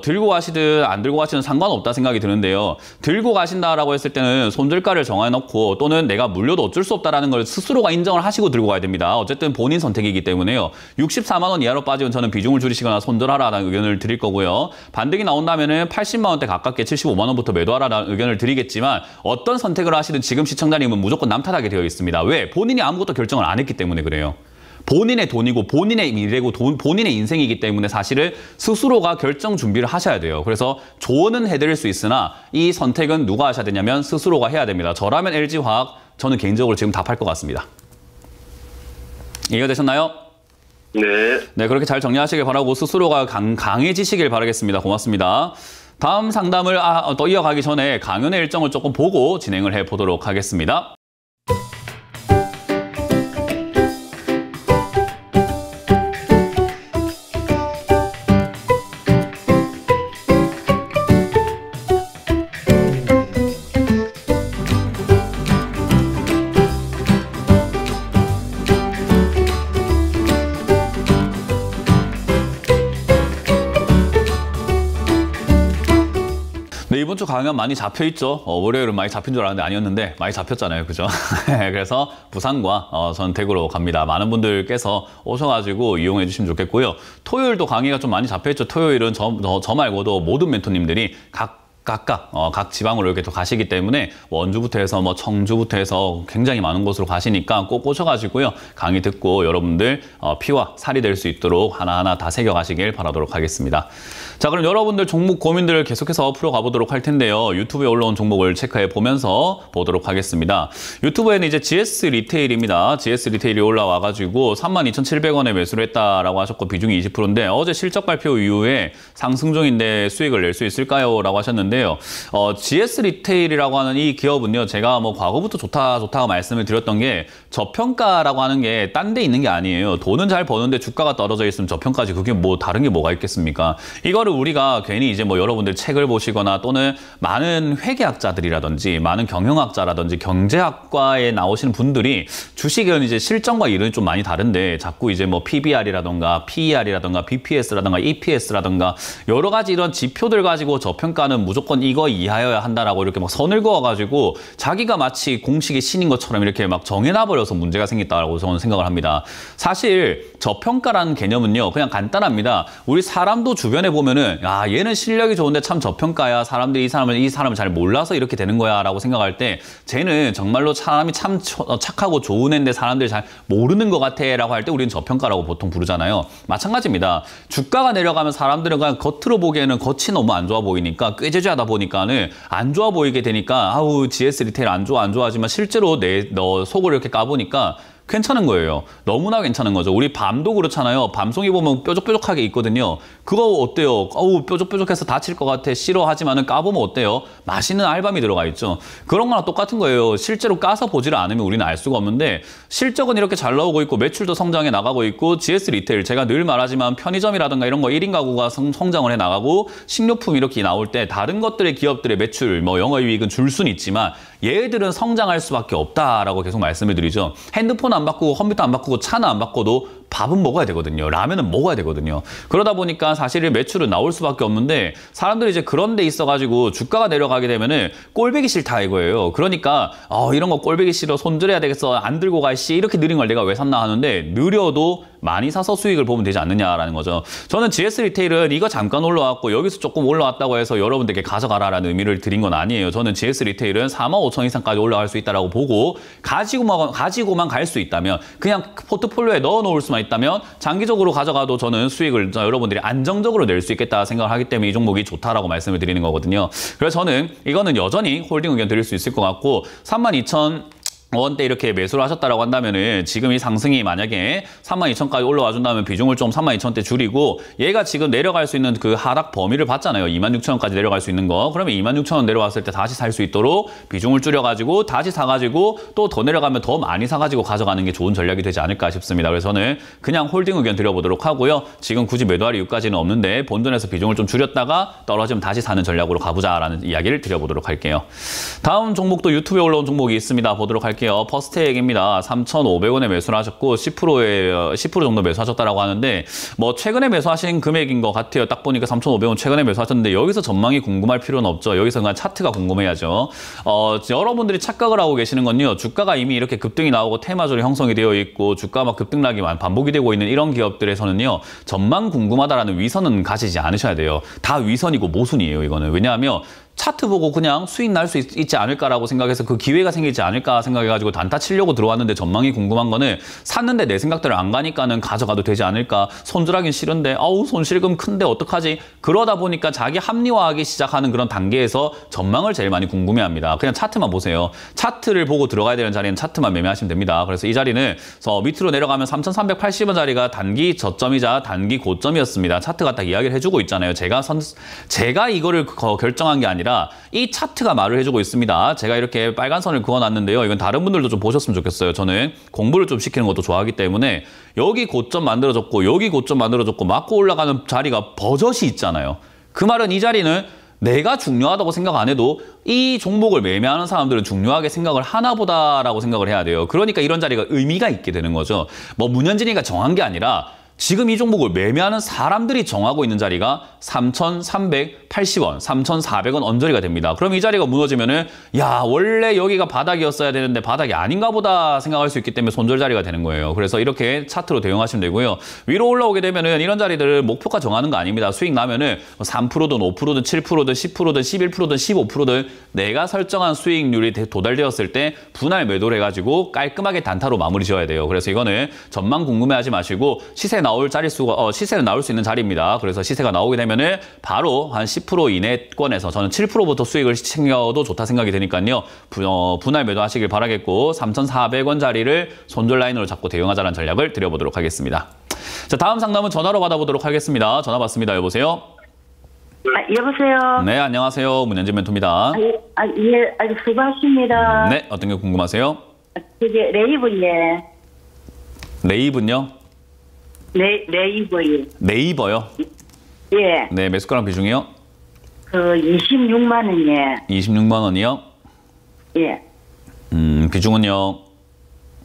A: 들고 가시든 안 들고 가시든 상관없다 생각이 드는데요. 들고 가신다라고 했을 때는 손절가를 정해놓고 또는 내가 물려도 어쩔 수 없다라는 걸 스스로가 인정을 하시고 들고 가야 됩니다. 어쨌든 본인 선택이기 때문에요. 64만 원 이하로 빠지면 저는 비중을 줄이시거나 손절하라는 의견을 드릴 거고요. 반등이 나온다면은 80만 원대 가깝게 75만 원부터 매도하라는 의견을 드리겠지만 어떤 선택을 하시든 지금 시청자님은 무조건 남 탓하게 되어 있습니다. 왜? 본인이 아무것도 결정을 안 했기 때문에 그래요. 본인의 돈이고 본인의 미래고 본인의 인생이기 때문에 사실은 스스로가 결정 준비를 하셔야 돼요. 그래서 조언은 해드릴 수 있으나 이 선택은 누가 하셔야 되냐면 스스로가 해야 됩니다. 저라면 LG화학 저는 개인적으로 지금 답할 것 같습니다. 이해가 되셨나요?
E: 네.
A: 그렇게 잘 정리하시길 바라고 스스로가 강해지시길 바라겠습니다. 고맙습니다. 다음 상담을 또 이어가기 전에 강연의 일정을 조금 보고 진행을 해보도록 하겠습니다. 이번 주 강연 많이 잡혀있죠. 월요일은 많이 잡힌 줄 알았는데 아니었는데 많이 잡혔잖아요. 그죠? 그래서 부산과 선택으로 갑니다. 많은 분들께서 오셔가지고 이용해 주시면 좋겠고요. 토요일도 강의가 좀 많이 잡혀있죠. 토요일은 저 말고도 모든 멘토님들이 각 지방으로 이렇게 또 가시기 때문에 원주부터 해서 청주부터 해서 굉장히 많은 곳으로 가시니까 꼭 오셔가지고요. 강의 듣고 여러분들 피와 살이 될 수 있도록 하나하나 다 새겨가시길 바라도록 하겠습니다. 자, 그럼 여러분들 종목 고민들을 계속해서 풀어가 보도록 할 텐데요. 유튜브에 올라온 종목을 체크해 보면서 보도록 하겠습니다. 유튜브에는 이제 GS 리테일입니다. GS 리테일이 올라와가지고 32,700원에 매수를 했다라고 하셨고 비중이 20%인데 어제 실적 발표 이후에 상승 중인데 수익을 낼 수 있을까요? 라고 하셨는데요. GS 리테일이라고 하는 이 기업은요. 제가 과거부터 좋다고 말씀을 드렸던 게 저평가라고 하는 게 딴 데 있는 게 아니에요. 돈은 잘 버는데 주가가 떨어져 있으면 저평가지 그게 다른 게 뭐가 있겠습니까? 이거를 우리가 괜히 이제 여러분들 책을 보시거나 또는 많은 회계학자들이라든지 많은 경영학자라든지 경제학과에 나오시는 분들이 주식은 이제 실전과 이론이 좀 많이 다른데 자꾸 이제 PBR이라든가 PER이라든가 BPS라든가 EPS라든가 여러 가지 이런 지표들 가지고 저평가는 무조건 이거 이하여야 한다라고 이렇게 선을 그어가지고 자기가 마치 공식의 신인 것처럼 이렇게 정해놔버려서 문제가 생겼다라고 저는 생각을 합니다. 사실 저평가라는 개념은요 그냥 간단합니다. 우리 사람도 주변에 보면은 얘는 실력이 좋은데 참 저평가야. 사람들이 이 사람을 잘 몰라서 이렇게 되는 거야 라고 생각할 때 쟤는 정말로 사람이 참 착하고 좋은 애인데 사람들이 잘 모르는 것 같아 라고 할 때 우리는 저평가라고 보통 부르잖아요. 마찬가지입니다. 주가가 내려가면 사람들은 그냥 겉으로 보기에는 겉이 너무 안 좋아 보이니까 꾀죄죄하다 보니까는 안 좋아 보이게 되니까 아우 GS 리테일 안 좋아 하지만 실제로 너 속을 이렇게 까보니까 괜찮은 거예요. 너무나 괜찮은 거죠. 우리 밤도 그렇잖아요. 밤송이 보면 뾰족뾰족하게 있거든요. 그거 어때요? 어우 뾰족뾰족해서 다칠 것 같아. 싫어하지만은 까보면 어때요? 맛있는 알밤이 들어가 있죠. 그런 거랑 똑같은 거예요. 실제로 까서 보지를 않으면 우리는 알 수가 없는데 실적은 이렇게 잘 나오고 있고 매출도 성장해 나가고 있고 GS 리테일 제가 늘 말하지만 편의점이라든가 이런 거 1인 가구가 성장을 해 나가고 식료품 이렇게 나올 때 다른 것들의 기업들의 매출 영업이익은 줄 수는 있지만 얘들은 성장할 수밖에 없다라고 계속 말씀을 드리죠. 핸드폰 안 바꾸고 컴퓨터 안 바꾸고 차는 안 바꿔도 밥은 먹어야 되거든요. 라면은 먹어야 되거든요. 그러다 보니까 사실 매출은 나올 수밖에 없는데 사람들이 이제 그런 데 있어가지고 주가가 내려가게 되면은 꼴배기 싫다 이거예요. 그러니까 이런 거 꼴배기 싫어 손절해야 되겠어 안 들고 가시 이렇게 느린 걸 내가 왜 샀나 하는데 느려도 많이 사서 수익을 보면 되지 않느냐라는 거죠. 저는 GS 리테일은 이거 잠깐 올라왔고 여기서 조금 올라왔다고 해서 여러분들께 가져가라라는 의미를 드린 건 아니에요. 저는 GS 리테일은 45,000 이상까지 올라갈 수 있다라고 보고 가지고만 갈 수 있다면 그냥 포트폴리오에 넣어 놓을 수만 수만 있다면 장기적으로 가져가도 저는 수익을 여러분들이 안정적으로 낼 수 있겠다 생각을 하기 때문에 이 종목이 좋다라고 말씀을 드리는 거거든요. 그래서 저는 이거는 여전히 홀딩 의견 드릴 수 있을 것 같고 32,000원대 이렇게 매수를 하셨다라고 한다면은 지금 이 상승이 만약에 32,000까지 올라와 준다면 비중을 좀 32,000대 줄이고 얘가 지금 내려갈 수 있는 그 하락 범위를 봤잖아요. 26,000원까지 내려갈 수 있는 거. 그러면 26,000원 내려왔을 때 다시 살 수 있도록 비중을 줄여가지고 다시 사가지고 또 더 내려가면 더 많이 사가지고 가져가는 게 좋은 전략이 되지 않을까 싶습니다. 그래서 저는 그냥 홀딩 의견 드려보도록 하고요. 지금 굳이 매도할 이유까지는 없는데 본전에서 비중을 좀 줄였다가 떨어지면 다시 사는 전략으로 가보자라는 이야기를 드려보도록 할게요. 다음 종목도 유튜브에 올라온 종목이 있습니다. 보도록 할게요. 퍼스트액입니다. 3,500원에 매수를 하셨고 10% 정도 매수하셨다라고 하는데 뭐 최근에 매수하신 금액인 것 같아요. 딱 보니까 3,500원 최근에 매수하셨는데 여기서 전망이 궁금할 필요는 없죠. 여기서 그냥 차트가 궁금해야죠. 여러분들이 착각을 하고 계시는 건요. 주가가 이미 이렇게 급등이 나오고 테마줄이 형성이 되어 있고 주가 막 급등락이 반복이 되고 있는 이런 기업들에서는요. 전망 궁금하다라는 위선은 가지지 않으셔야 돼요. 다 위선이고 모순이에요. 이거는. 왜냐하면 차트 보고 그냥 수익 날 수 있지 않을까라고 생각해서 그 기회가 생기지 않을까 생각해가지고 단타 치려고 들어왔는데 전망이 궁금한 거는 샀는데 내 생각대로 안 가니까는 가져가도 되지 않을까. 손절하긴 싫은데 아우 손실금 큰데 어떡하지. 그러다 보니까 자기 합리화하기 시작하는 그런 단계에서 전망을 제일 많이 궁금해합니다. 그냥 차트만 보세요. 차트를 보고 들어가야 되는 자리는 차트만 매매하시면 됩니다. 그래서 이 자리는 밑으로 내려가면 3,380원 자리가 단기 저점이자 단기 고점이었습니다. 차트가 딱 이야기를 해주고 있잖아요. 제가 이거를 결정한 게 아니라 이 차트가 말을 해주고 있습니다. 제가 이렇게 빨간 선을 그어놨는데요. 이건 다른 분들도 좀 보셨으면 좋겠어요. 저는 공부를 좀 시키는 것도 좋아하기 때문에 여기 고점 만들어졌고 여기 고점 만들어졌고 맞고 올라가는 자리가 버젓이 있잖아요. 그 말은 이 자리는 내가 중요하다고 생각 안 해도 이 종목을 매매하는 사람들은 중요하게 생각을 하나 보다라고 생각을 해야 돼요. 그러니까 이런 자리가 의미가 있게 되는 거죠. 뭐 문현진이가 정한 게 아니라 지금 이 종목을 매매하는 사람들이 정하고 있는 자리가 3,380원, 3,400원 언저리가 됩니다. 그럼 이 자리가 무너지면은 야 원래 여기가 바닥이었어야 되는데 바닥이 아닌가 보다 생각할 수 있기 때문에 손절 자리가 되는 거예요. 그래서 이렇게 차트로 대응하시면 되고요. 위로 올라오게 되면은 이런 자리들을 목표가 정하는 거 아닙니다. 수익 나면은 3%든 5%든 7%든 10%든 11%든 15%든 내가 설정한 수익률이 도달되었을 때 분할 매도를 해가지고 깔끔하게 단타로 마무리 지어야 돼요. 그래서 이거는 전망 궁금해하지 마시고 시세는 나올 수 있는 자리입니다. 그래서 시세가 나오게 되면은 바로 한 10% 이내권에서 저는 7%부터 수익을 챙겨도 좋다 생각이 되니까요. 분할 매도하시길 바라겠고 3,400원 자리를 손절 라인으로 잡고 대응하자는 전략을 드려보도록 하겠습니다. 자, 다음 상담은 전화로 받아보도록 하겠습니다. 전화 받습니다. 여보세요?
B: 여보세요?
A: 네, 안녕하세요. 문현진 멘토입니다.
B: 예, 수고하십니다.
A: 네, 어떤 게 궁금하세요?
B: 그게 레이브예.
A: 레이븐요?
B: 네이버요.
A: 네이버요?
B: 예.
A: 네, 매수가랑 비중이요?
B: 26만 원이에.
A: 26만 원이요?
B: 예.
A: 비중은요?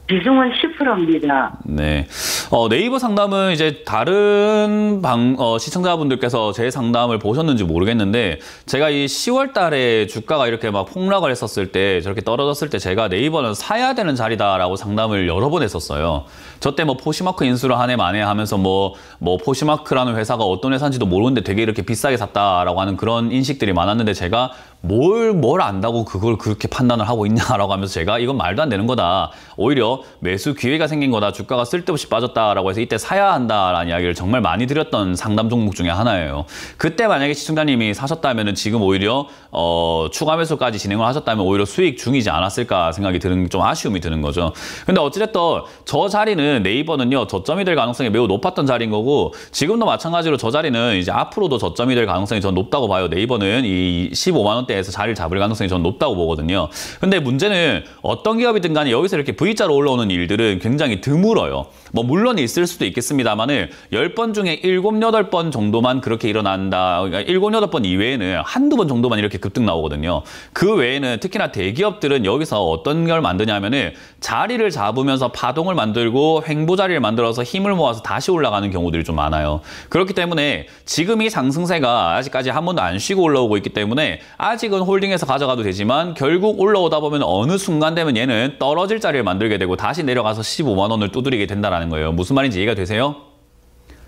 B: 비중은 10%입니다.
A: 네. 네이버 상담은 이제 다른 시청자분들께서 제 상담을 보셨는지 모르겠는데 제가 이 10월 달에 주가가 이렇게 막 폭락을 했었을 때 저렇게 떨어졌을 때 제가 네이버는 사야 되는 자리다라고 상담을 여러 번 했었어요. 저 때 뭐 포시마크 인수를 한 해 만에 하면서 뭐 포시마크라는 회사가 어떤 회사인지도 모르는데 되게 이렇게 비싸게 샀다라고 하는 그런 인식들이 많았는데 제가 뭘 안다고 그걸 그렇게 판단을 하고 있냐라고 하면서 제가 이건 말도 안 되는 거다. 오히려 매수 기회가 생긴 거다. 주가가 쓸데없이 빠졌다라고 해서 이때 사야 한다라는 이야기를 정말 많이 드렸던 상담 종목 중에 하나예요. 그때 만약에 시청자님이 사셨다면 지금 오히려 추가 매수까지 진행을 하셨다면 오히려 수익 중이지 않았을까 생각이 드는 좀 아쉬움이 드는 거죠. 근데 어찌됐든 저 자리는 네이버는요 저점이 될 가능성이 매우 높았던 자리인 거고 지금도 마찬가지로 저 자리는 이제 앞으로도 저점이 될 가능성이 전 높다고 봐요. 네이버는 이 15만 원대에서 자리를 잡을 가능성이 전 높다고 보거든요. 근데 문제는 어떤 기업이든 간에 여기서 이렇게 V자로 올라오는 일들은 굉장히 드물어요. 뭐 물론 있을 수도 있겠습니다만은 10번 중에 7, 8번 정도만 그렇게 일어난다. 그러니까 7, 8번 이외에는 한두 번 정도만 이렇게 급등 나오거든요. 그 외에는 특히나 대기업들은 여기서 어떤 걸 만드냐면은 자리를 잡으면서 파동을 만들고 횡보 자리를 만들어서 힘을 모아서 다시 올라가는 경우들이 좀 많아요. 그렇기 때문에 지금 이 상승세가 아직까지 한 번도 안 쉬고 올라오고 있기 때문에 아직은 홀딩해서 가져가도 되지만 결국 올라오다 보면 어느 순간 되면 얘는 떨어질 자리를 만들게 되고 다시 내려가서 15만 원을 두드리게 된다는 거예요. 무슨 말인지 이해가 되세요?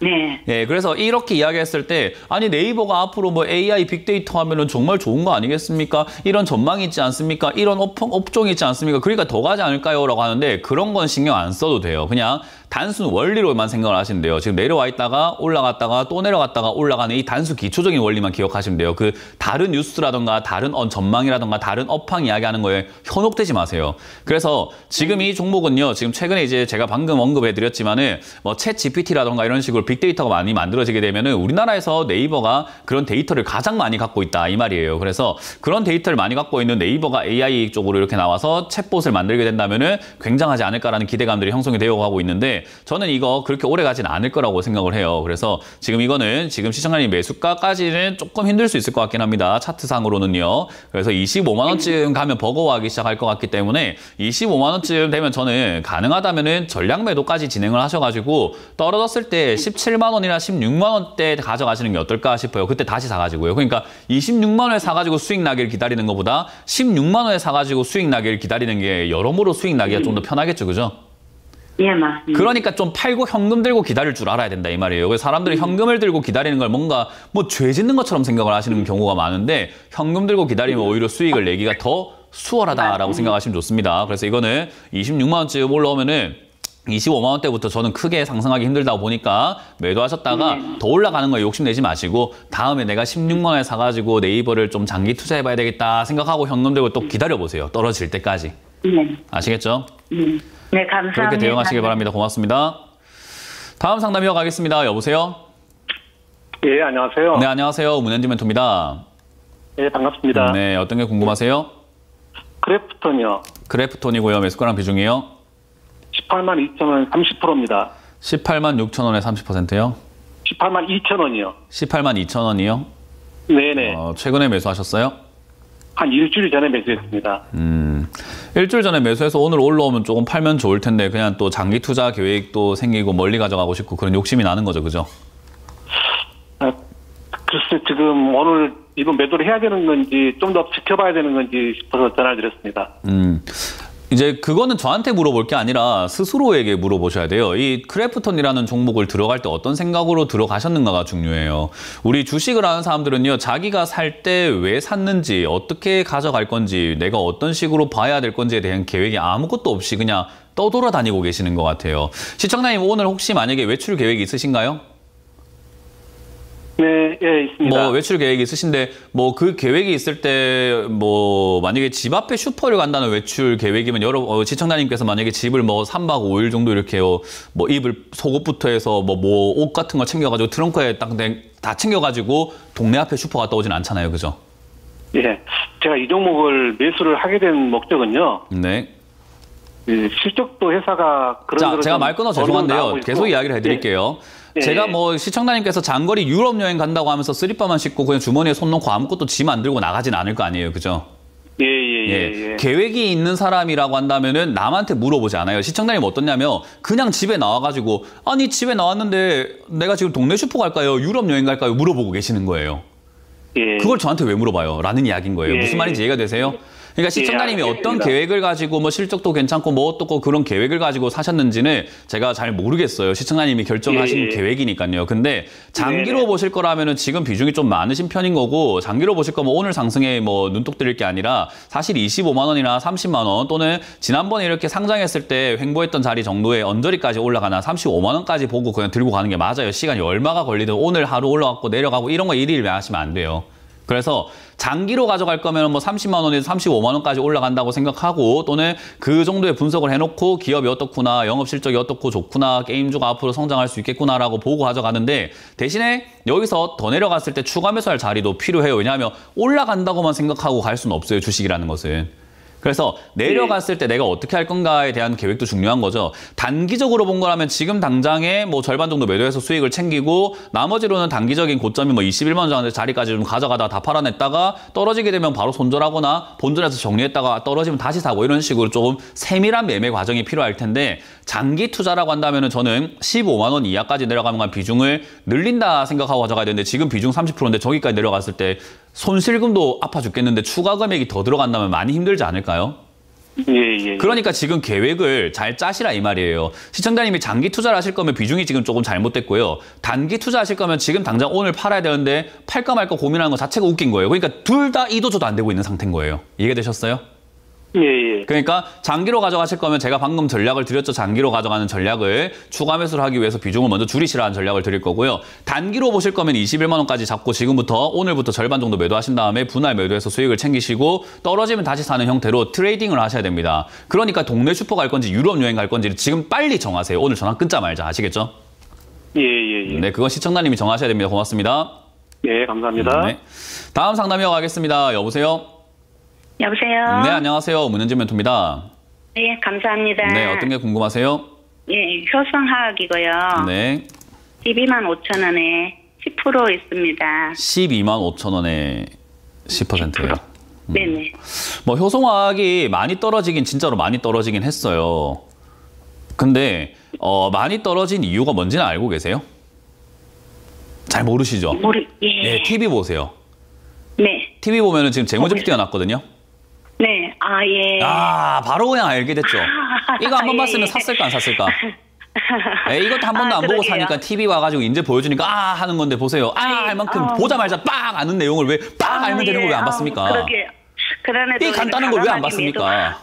B: 네.
A: 예, 그래서 이렇게 이야기했을 때 아니 네이버가 앞으로 뭐 AI 빅데이터 하면은 정말 좋은 거 아니겠습니까? 이런 전망이 있지 않습니까? 이런 업종이 있지 않습니까? 그러니까 더 가지 않을까요? 라고 하는데 그런 건 신경 안 써도 돼요. 그냥 단순 원리로만 생각을 하시면 돼요. 지금 내려와 있다가 올라갔다가 또 내려갔다가 올라가는 이 단순 기초적인 원리만 기억하시면 돼요. 그 다른 뉴스라던가 다른 전망이라던가 다른 업황 이야기하는 거에 현혹되지 마세요. 그래서 지금 이 종목은요. 지금 최근에 이제 제가 방금 언급해드렸지만은 뭐 챗 GPT라던가 이런 식으로 빅데이터가 많이 만들어지게 되면은 우리나라에서 네이버가 그런 데이터를 가장 많이 갖고 있다 이 말이에요. 그래서 그런 데이터를 많이 갖고 있는 네이버가 AI 쪽으로 이렇게 나와서 챗봇을 만들게 된다면은 굉장하지 않을까라는 기대감들이 형성이 되어 가고 있는데 저는 이거 그렇게 오래 가진 않을 거라고 생각을 해요. 그래서 지금 이거는 지금 시청자님 매수가까지는 조금 힘들 수 있을 것 같긴 합니다. 차트상으로는요. 그래서 25만 원쯤 가면 버거워하기 시작할 것 같기 때문에 25만 원쯤 되면 저는 가능하다면은 전량 매도까지 진행을 하셔가지고 떨어졌을 때 17만 원이나 16만 원대 가져가시는 게 어떨까 싶어요. 그때 다시 사가지고요. 그러니까 26만 원에 사가지고 수익 나길 기다리는 것보다 16만 원에 사가지고 수익 나길 기다리는 게 여러모로 수익 나기가 좀 더 편하겠죠, 그죠?
B: 예, 맞습니다.
A: 그러니까 좀 팔고 현금 들고 기다릴 줄 알아야 된다 이 말이에요. 그래서 사람들이 현금을 들고 기다리는 걸 뭔가 뭐 죄 짓는 것처럼 생각을 하시는 경우가 많은데 현금 들고 기다리면 오히려 수익을 내기가 더 수월하다라고 생각하시면 좋습니다. 그래서 이거는 26만 원쯤 올라오면은 25만 원대부터 저는 크게 상승하기 힘들다고 보니까 매도하셨다가 더 올라가는 거에 욕심내지 마시고 다음에 내가 16만 원에 사가지고 네이버를 좀 장기 투자해봐야 되겠다 생각하고 현금 들고 또 기다려보세요. 떨어질 때까지.
B: 네.
A: 아시겠죠?
B: 네, 감사합니다.
A: 그렇게 대응하시길 바랍니다. 고맙습니다. 다음 상담 이어가겠습니다. 여보세요?
F: 예, 안녕하세요.
A: 네, 안녕하세요. 문현지 멘토입니다.
F: 예, 반갑습니다.
A: 네, 어떤 게 궁금하세요?
F: 크래프톤이요.
A: 크래프톤이고요. 매수가랑 비중이요?
F: 18만 2천 원 30%입니다.
A: 18만 6천 원에 30%요?
F: 18만 2천 원이요.
A: 18만 2천 원이요?
F: 네네.
A: 최근에 매수하셨어요?
F: 한 일주일 전에 매수했습니다.
A: 일주일 전에 매수해서 오늘 올라오면 조금 팔면 좋을 텐데 그냥 또 장기 투자 계획도 생기고 멀리 가져가고 싶고 그런 욕심이 나는 거죠, 그죠?
F: 아, 글쎄 지금 오늘 이번 매도를 해야 되는 건지 좀 더 지켜봐야 되는 건지 싶어서 전화를 드렸습니다.
A: 이제 그거는 저한테 물어볼 게 아니라 스스로에게 물어보셔야 돼요. 이 크래프톤이라는 종목을 들어갈 때 어떤 생각으로 들어가셨는가가 중요해요. 우리 주식을 하는 사람들은요. 자기가 살 때 왜 샀는지, 어떻게 가져갈 건지, 내가 어떤 식으로 봐야 될 건지에 대한 계획이 아무것도 없이 그냥 떠돌아다니고 계시는 것 같아요. 시청자님 오늘 혹시 만약에 외출 계획이 있으신가요?
F: 네, 예, 있습니다.
A: 뭐 외출 계획이 있으신데 뭐 그 계획이 있을 때 뭐 만약에 집 앞에 슈퍼를 간다는 외출 계획이면 시청자님께서 만약에 집을 뭐 3박 5일 정도 이렇게 뭐 입을 속옷부터 해서 뭐 옷 같은 거 챙겨가지고 트렁크에 딱 다 챙겨가지고 동네 앞에 슈퍼 갔다 오진 않잖아요, 그죠?
F: 예, 제가 이 종목을 매수를 하게 된 목적은요.
A: 네.
F: 실적도 회사가 그런
A: 자,
F: 대로
A: 제가
F: 좀
A: 말 끊어 죄송한데요. 계속 이야기를 해드릴게요.
F: 네.
A: 제가 뭐 시청자님께서 장거리 유럽 여행 간다고 하면서 슬리퍼만 신고 그냥 주머니에 손 넣고 아무것도 짐 안 들고 나가진 않을 거 아니에요, 그죠?
F: 예.
A: 계획이 있는 사람이라고 한다면은 남한테 물어보지 않아요. 시청자님 어떻냐면 그냥 집에 나와가지고 아니 집에 나왔는데 내가 지금 동네 슈퍼 갈까요? 유럽 여행 갈까요? 물어보고 계시는 거예요.
F: 예.
A: 그걸 저한테 왜 물어봐요? 라는 이야기인 거예요.
F: 예.
A: 무슨 말인지 이해가 되세요? 그러니까 시청자님이 어떤 계획을 가지고 뭐 실적도 괜찮고 뭐 어떻고 그런 계획을 가지고 사셨는지는 제가 잘 모르겠어요. 시청자님이 결정하신 계획이니까요. 근데 장기로 보실 거라면은 지금 비중이 좀 많으신 편인 거고 장기로 보실 거면 오늘 상승에 뭐 눈독 들일 게 아니라 사실 25만 원이나 30만 원 또는 지난번에 이렇게 상장했을 때 횡보했던 자리 정도의 언저리까지 올라가나 35만 원까지 보고 그냥 들고 가는 게 맞아요. 시간이 얼마가 걸리든 오늘 하루 올라갔고 내려가고 이런 거 일일이 하시면 안 돼요. 그래서 장기로 가져갈 거면 뭐 30만 원에서 35만 원까지 올라간다고 생각하고 또는 그 정도의 분석을 해놓고 기업이 어떻구나, 영업 실적이 어떻고 좋구나, 게임주가 앞으로 성장할 수 있겠구나라고 보고 가져가는데 대신에 여기서 더 내려갔을 때 추가 매수할 자리도 필요해요. 왜냐하면 올라간다고만 생각하고 갈 수는 없어요. 주식이라는 것은. 그래서 내려갔을 때 내가 어떻게 할 건가에 대한 계획도 중요한 거죠. 단기적으로 본 거라면 지금 당장에 뭐 절반 정도 매도해서 수익을 챙기고 나머지로는 단기적인 고점이 뭐 21만 원 정도 자리까지 좀 가져가다가 다 팔아냈다가 떨어지게 되면 바로 손절하거나 본전에서 정리했다가 떨어지면 다시 사고 이런 식으로 조금 세밀한 매매 과정이 필요할 텐데 장기 투자라고 한다면은 저는 15만 원 이하까지 내려가면 비중을 늘린다 생각하고 가져가야 되는데 지금 비중 30%인데 저기까지 내려갔을 때 손실금도 아파 죽겠는데 추가 금액이 더 들어간다면 많이 힘들지 않을까요?
F: 예.
A: 그러니까 지금 계획을 잘 짜시라 이 말이에요. 시청자님이 장기 투자를 하실 거면 비중이 지금 조금 잘못됐고요. 단기 투자하실 거면 지금 당장 오늘 팔아야 되는데 팔까 말까 고민하는 것 자체가 웃긴 거예요. 그러니까 둘 다 이도 저도 안 되고 있는 상태인 거예요. 이해되셨어요?
F: 예, 예.
A: 그러니까 장기로 가져가실 거면 제가 방금 전략을 드렸죠. 장기로 가져가는 전략을 추가 매수를 하기 위해서 비중을 먼저 줄이시라는 전략을 드릴 거고요. 단기로 보실 거면 21만 원까지 잡고 지금부터 오늘부터 절반 정도 매도하신 다음에 분할 매도해서 수익을 챙기시고 떨어지면 다시 사는 형태로 트레이딩을 하셔야 됩니다. 그러니까 동네 슈퍼 갈 건지 유럽 여행 갈 건지 지금 빨리 정하세요. 오늘 전화 끊자 말자. 아시겠죠?
F: 예, 예, 예.
A: 네, 그건 시청자님이 정하셔야 됩니다. 고맙습니다.
F: 네, 감사합니다.
A: 네. 다음 상담 이어가겠습니다. 여보세요?
B: 여보세요?
A: 네, 안녕하세요. 문현진 멘토입니다.
B: 네, 감사합니다.
A: 네, 어떤 게 궁금하세요?
B: 예, 효성화학이고요.
A: 네.
B: 12만 5천 원에 10% 있습니다.
A: 12만 5천 원에 10%예요.
B: 네네.
A: 뭐 효성화학이 많이 떨어지긴 진짜로 많이 떨어지긴 했어요. 근데 많이 떨어진 이유가 뭔지는 알고 계세요? 잘 모르시죠?
B: 예.
A: 네, TV 보세요.
B: 네.
A: TV 보면은 지금 재무제표 띄워놨거든요.
B: 네. 아, 예.
A: 아, 바로 그냥 알게 됐죠. 이거 한 번
B: 예,
A: 봤으면
B: 예.
A: 샀을까 안 샀을까? 네, 이것도 한 번도 안 보고
B: 그러게요.
A: 사니까 TV 와가지고 이제 보여주니까 아 하는 건데 보세요. 아 할 만큼 보자마자 빵 아는 내용을 왜 빵 알면 되는 걸 왜 안 봤습니까?
B: 그러게. 그러네도
A: 이 간단한 걸 왜 안 봤습니까?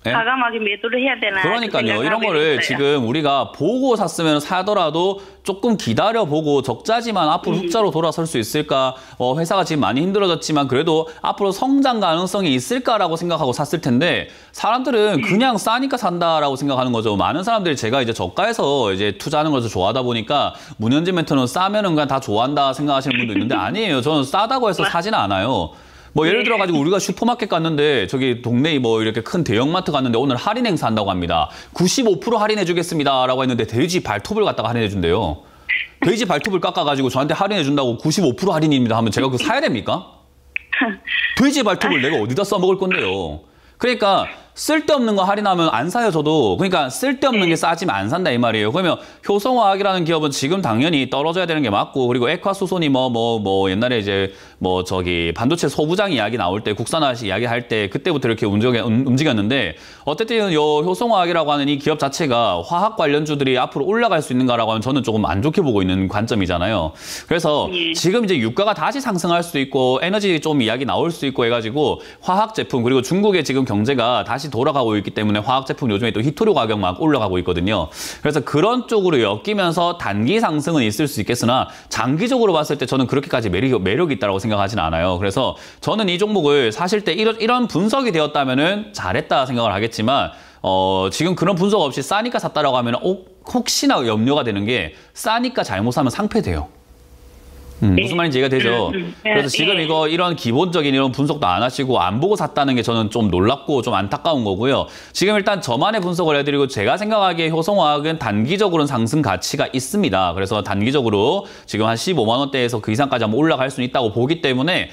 A: 네?
B: 과감하게 매도를 해야 되나.
A: 그러니까요. 이런 거를 지금 우리가 보고 샀으면 사더라도 조금 기다려보고 적자지만 앞으로 흑자로 돌아설 수 있을까? 회사가 지금 많이 힘들어졌지만 그래도 앞으로 성장 가능성이 있을까라고 생각하고 샀을 텐데 사람들은 그냥 싸니까 산다라고 생각하는 거죠. 많은 사람들이 제가 이제 저가에서 이제 투자하는 것을 좋아하다 보니까 문현진 멘토는 싸면은 그냥 다 좋아한다 생각하시는 분도 있는데 아니에요. 저는 싸다고 해서 사지는 않아요. 뭐 예를 들어 가지고 우리가 슈퍼마켓 갔는데 저기 동네에 뭐 이렇게 큰 대형마트 갔는데 오늘 할인 행사 한다고 합니다. 95% 할인해 주겠습니다라고 했는데 돼지 발톱을 갖다가 할인해 준대요. 돼지 발톱을 깎아 가지고 저한테 할인해 준다고 95% 할인입니다 하면 제가 그거 사야 됩니까? 돼지 발톱을 내가 어디다 써먹을 건데요. 그러니까 쓸데없는 거 할인하면 안 사요, 저도. 그러니까 쓸데없는 게 싸지면 안 산다 이 말이에요. 그러면 효성화학이라는 기업은 지금 당연히 떨어져야 되는 게 맞고, 그리고 에콰수손이 옛날에 이제 반도체 소부장 이야기 나올 때 국산화 이야기할 때 그때부터 이렇게 움직였는데 어쨌든 효성화학이라고 하는 이 기업 자체가 화학 관련주들이 앞으로 올라갈 수 있는가라고 하면 저는 조금 안 좋게 보고 있는 관점이잖아요. 그래서 지금 이제 유가가 다시 상승할 수도 있고 에너지 좀 이야기 나올 수 있고 해가지고 화학 제품 그리고 중국의 지금 경제가 다시 돌아가고 있기 때문에 화학 제품 요즘에 또 히토류 가격 막 올라가고 있거든요. 그래서 그런 쪽으로 엮이면서 단기 상승은 있을 수 있겠으나 장기적으로 봤을 때 저는 그렇게까지 매력이 있다고 생각하지는 않아요. 그래서 저는 이 종목을 사실 때 이런 분석이 되었다면은 잘했다 생각을 하겠지만 지금 그런 분석 없이 싸니까 샀다라고 하면 혹시나 염려가 되는 게 싸니까 잘못 사면 상폐돼요. 무슨 말인지 이해가 되죠? 그래서 지금 이런 기본적인 이런 분석도 안 하시고 안 보고 샀다는 게 저는 좀 놀랍고 좀 안타까운 거고요. 지금 일단 저만의 분석을 해드리고 제가 생각하기에 효성화학은 단기적으로는 상승 가치가 있습니다. 그래서 단기적으로 지금 한 15만 원대에서 그 이상까지 한번 올라갈 수는 있다고 보기 때문에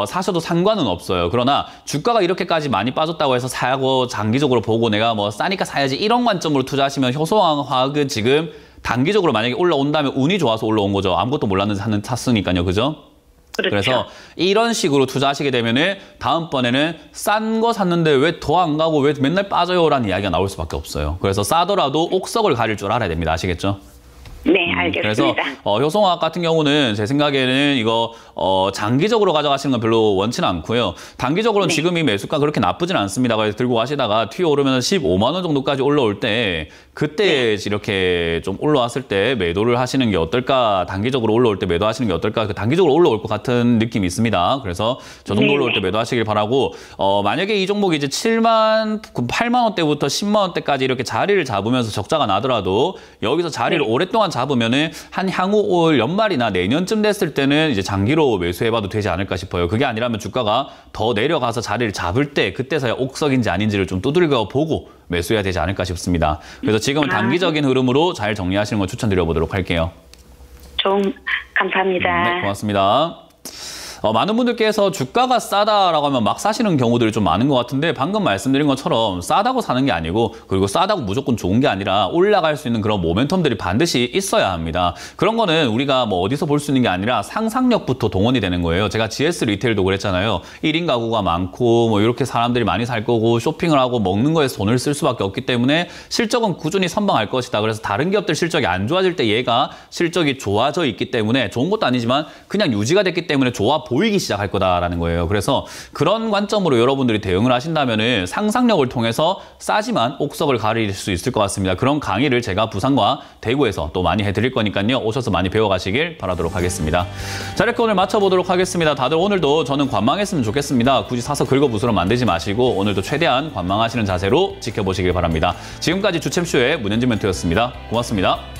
A: 사셔도 상관은 없어요. 그러나 주가가 이렇게까지 많이 빠졌다고 해서 사고 장기적으로 보고 내가 뭐 싸니까 사야지 이런 관점으로 투자하시면 효성화학은 지금 단기적으로 만약에 올라온다면 운이 좋아서 올라온 거죠. 아무것도 몰랐는데 샀으니까요. 그죠?
B: 그렇죠.
A: 그래서 이런 식으로 투자하시게 되면은 다음번에는 싼 거 샀는데 왜 더 안 가고 왜 맨날 빠져요라는 이야기가 나올 수밖에 없어요. 그래서 싸더라도 옥석을 가릴 줄 알아야 됩니다. 아시겠죠?
B: 네, 알겠습니다.
A: 그래서 효성화학 같은 경우는 제 생각에는 이거 장기적으로 가져가시는 건 별로 원치는 않고요. 단기적으로는 지금 이 매수가 그렇게 나쁘진 않습니다. 그래서 들고 가시다가 튀어오르면 15만 원 정도까지 올라올 때 그때 이렇게 좀 올라왔을 때 매도를 하시는 게 어떨까? 단기적으로 올라올 때 매도하시는 게 어떨까? 단기적으로 올라올 것 같은 느낌이 있습니다. 그래서 저 정도 올라올 때 매도하시길 바라고 만약에 이 종목이 이제 8만 원대부터 10만 원대까지 이렇게 자리를 잡으면서 적자가 나더라도 여기서 자리를 오랫동안 잡으면은 한 향후 올 연말이나 내년쯤 됐을 때는 이제 장기로 매수해봐도 되지 않을까 싶어요. 그게 아니라면 주가가 더 내려가서 자리를 잡을 때 그때서야 옥석인지 아닌지를 좀 두들겨 보고 매수해야 되지 않을까 싶습니다. 그래서 지금은 단기적인 흐름으로 잘 정리하시는 걸 추천드려보도록 할게요.
B: 감사합니다.
A: 네, 고맙습니다. 많은 분들께서 주가가 싸다라고 하면 막 사시는 경우들이 좀 많은 것 같은데 방금 말씀드린 것처럼 싸다고 사는 게 아니고 그리고 싸다고 무조건 좋은 게 아니라 올라갈 수 있는 그런 모멘텀들이 반드시 있어야 합니다. 그런 거는 우리가 뭐 어디서 볼 수 있는 게 아니라 상상력부터 동원이 되는 거예요. 제가 GS 리테일도 그랬잖아요. 1인 가구가 많고 뭐 이렇게 사람들이 많이 살 거고 쇼핑을 하고 먹는 거에서 돈을 쓸 수밖에 없기 때문에 실적은 꾸준히 선방할 것이다. 그래서 다른 기업들 실적이 안 좋아질 때 얘가 실적이 좋아져 있기 때문에 좋은 것도 아니지만 그냥 유지가 됐기 때문에 조합 보이기 시작할 거다라는 거예요. 그래서 그런 관점으로 여러분들이 대응을 하신다면은 상상력을 통해서 싸지만 옥석을 가릴 수 있을 것 같습니다. 그런 강의를 제가 부산과 대구에서 또 많이 해드릴 거니까요. 오셔서 많이 배워가시길 바라도록 하겠습니다. 자, 이렇게 오늘 마쳐보도록 하겠습니다. 다들 오늘도 저는 관망했으면 좋겠습니다. 굳이 사서 긁어부스럼 만들지 마시고 오늘도 최대한 관망하시는 자세로 지켜보시길 바랍니다. 지금까지 주챔쇼의 문현진 멘토였습니다. 고맙습니다.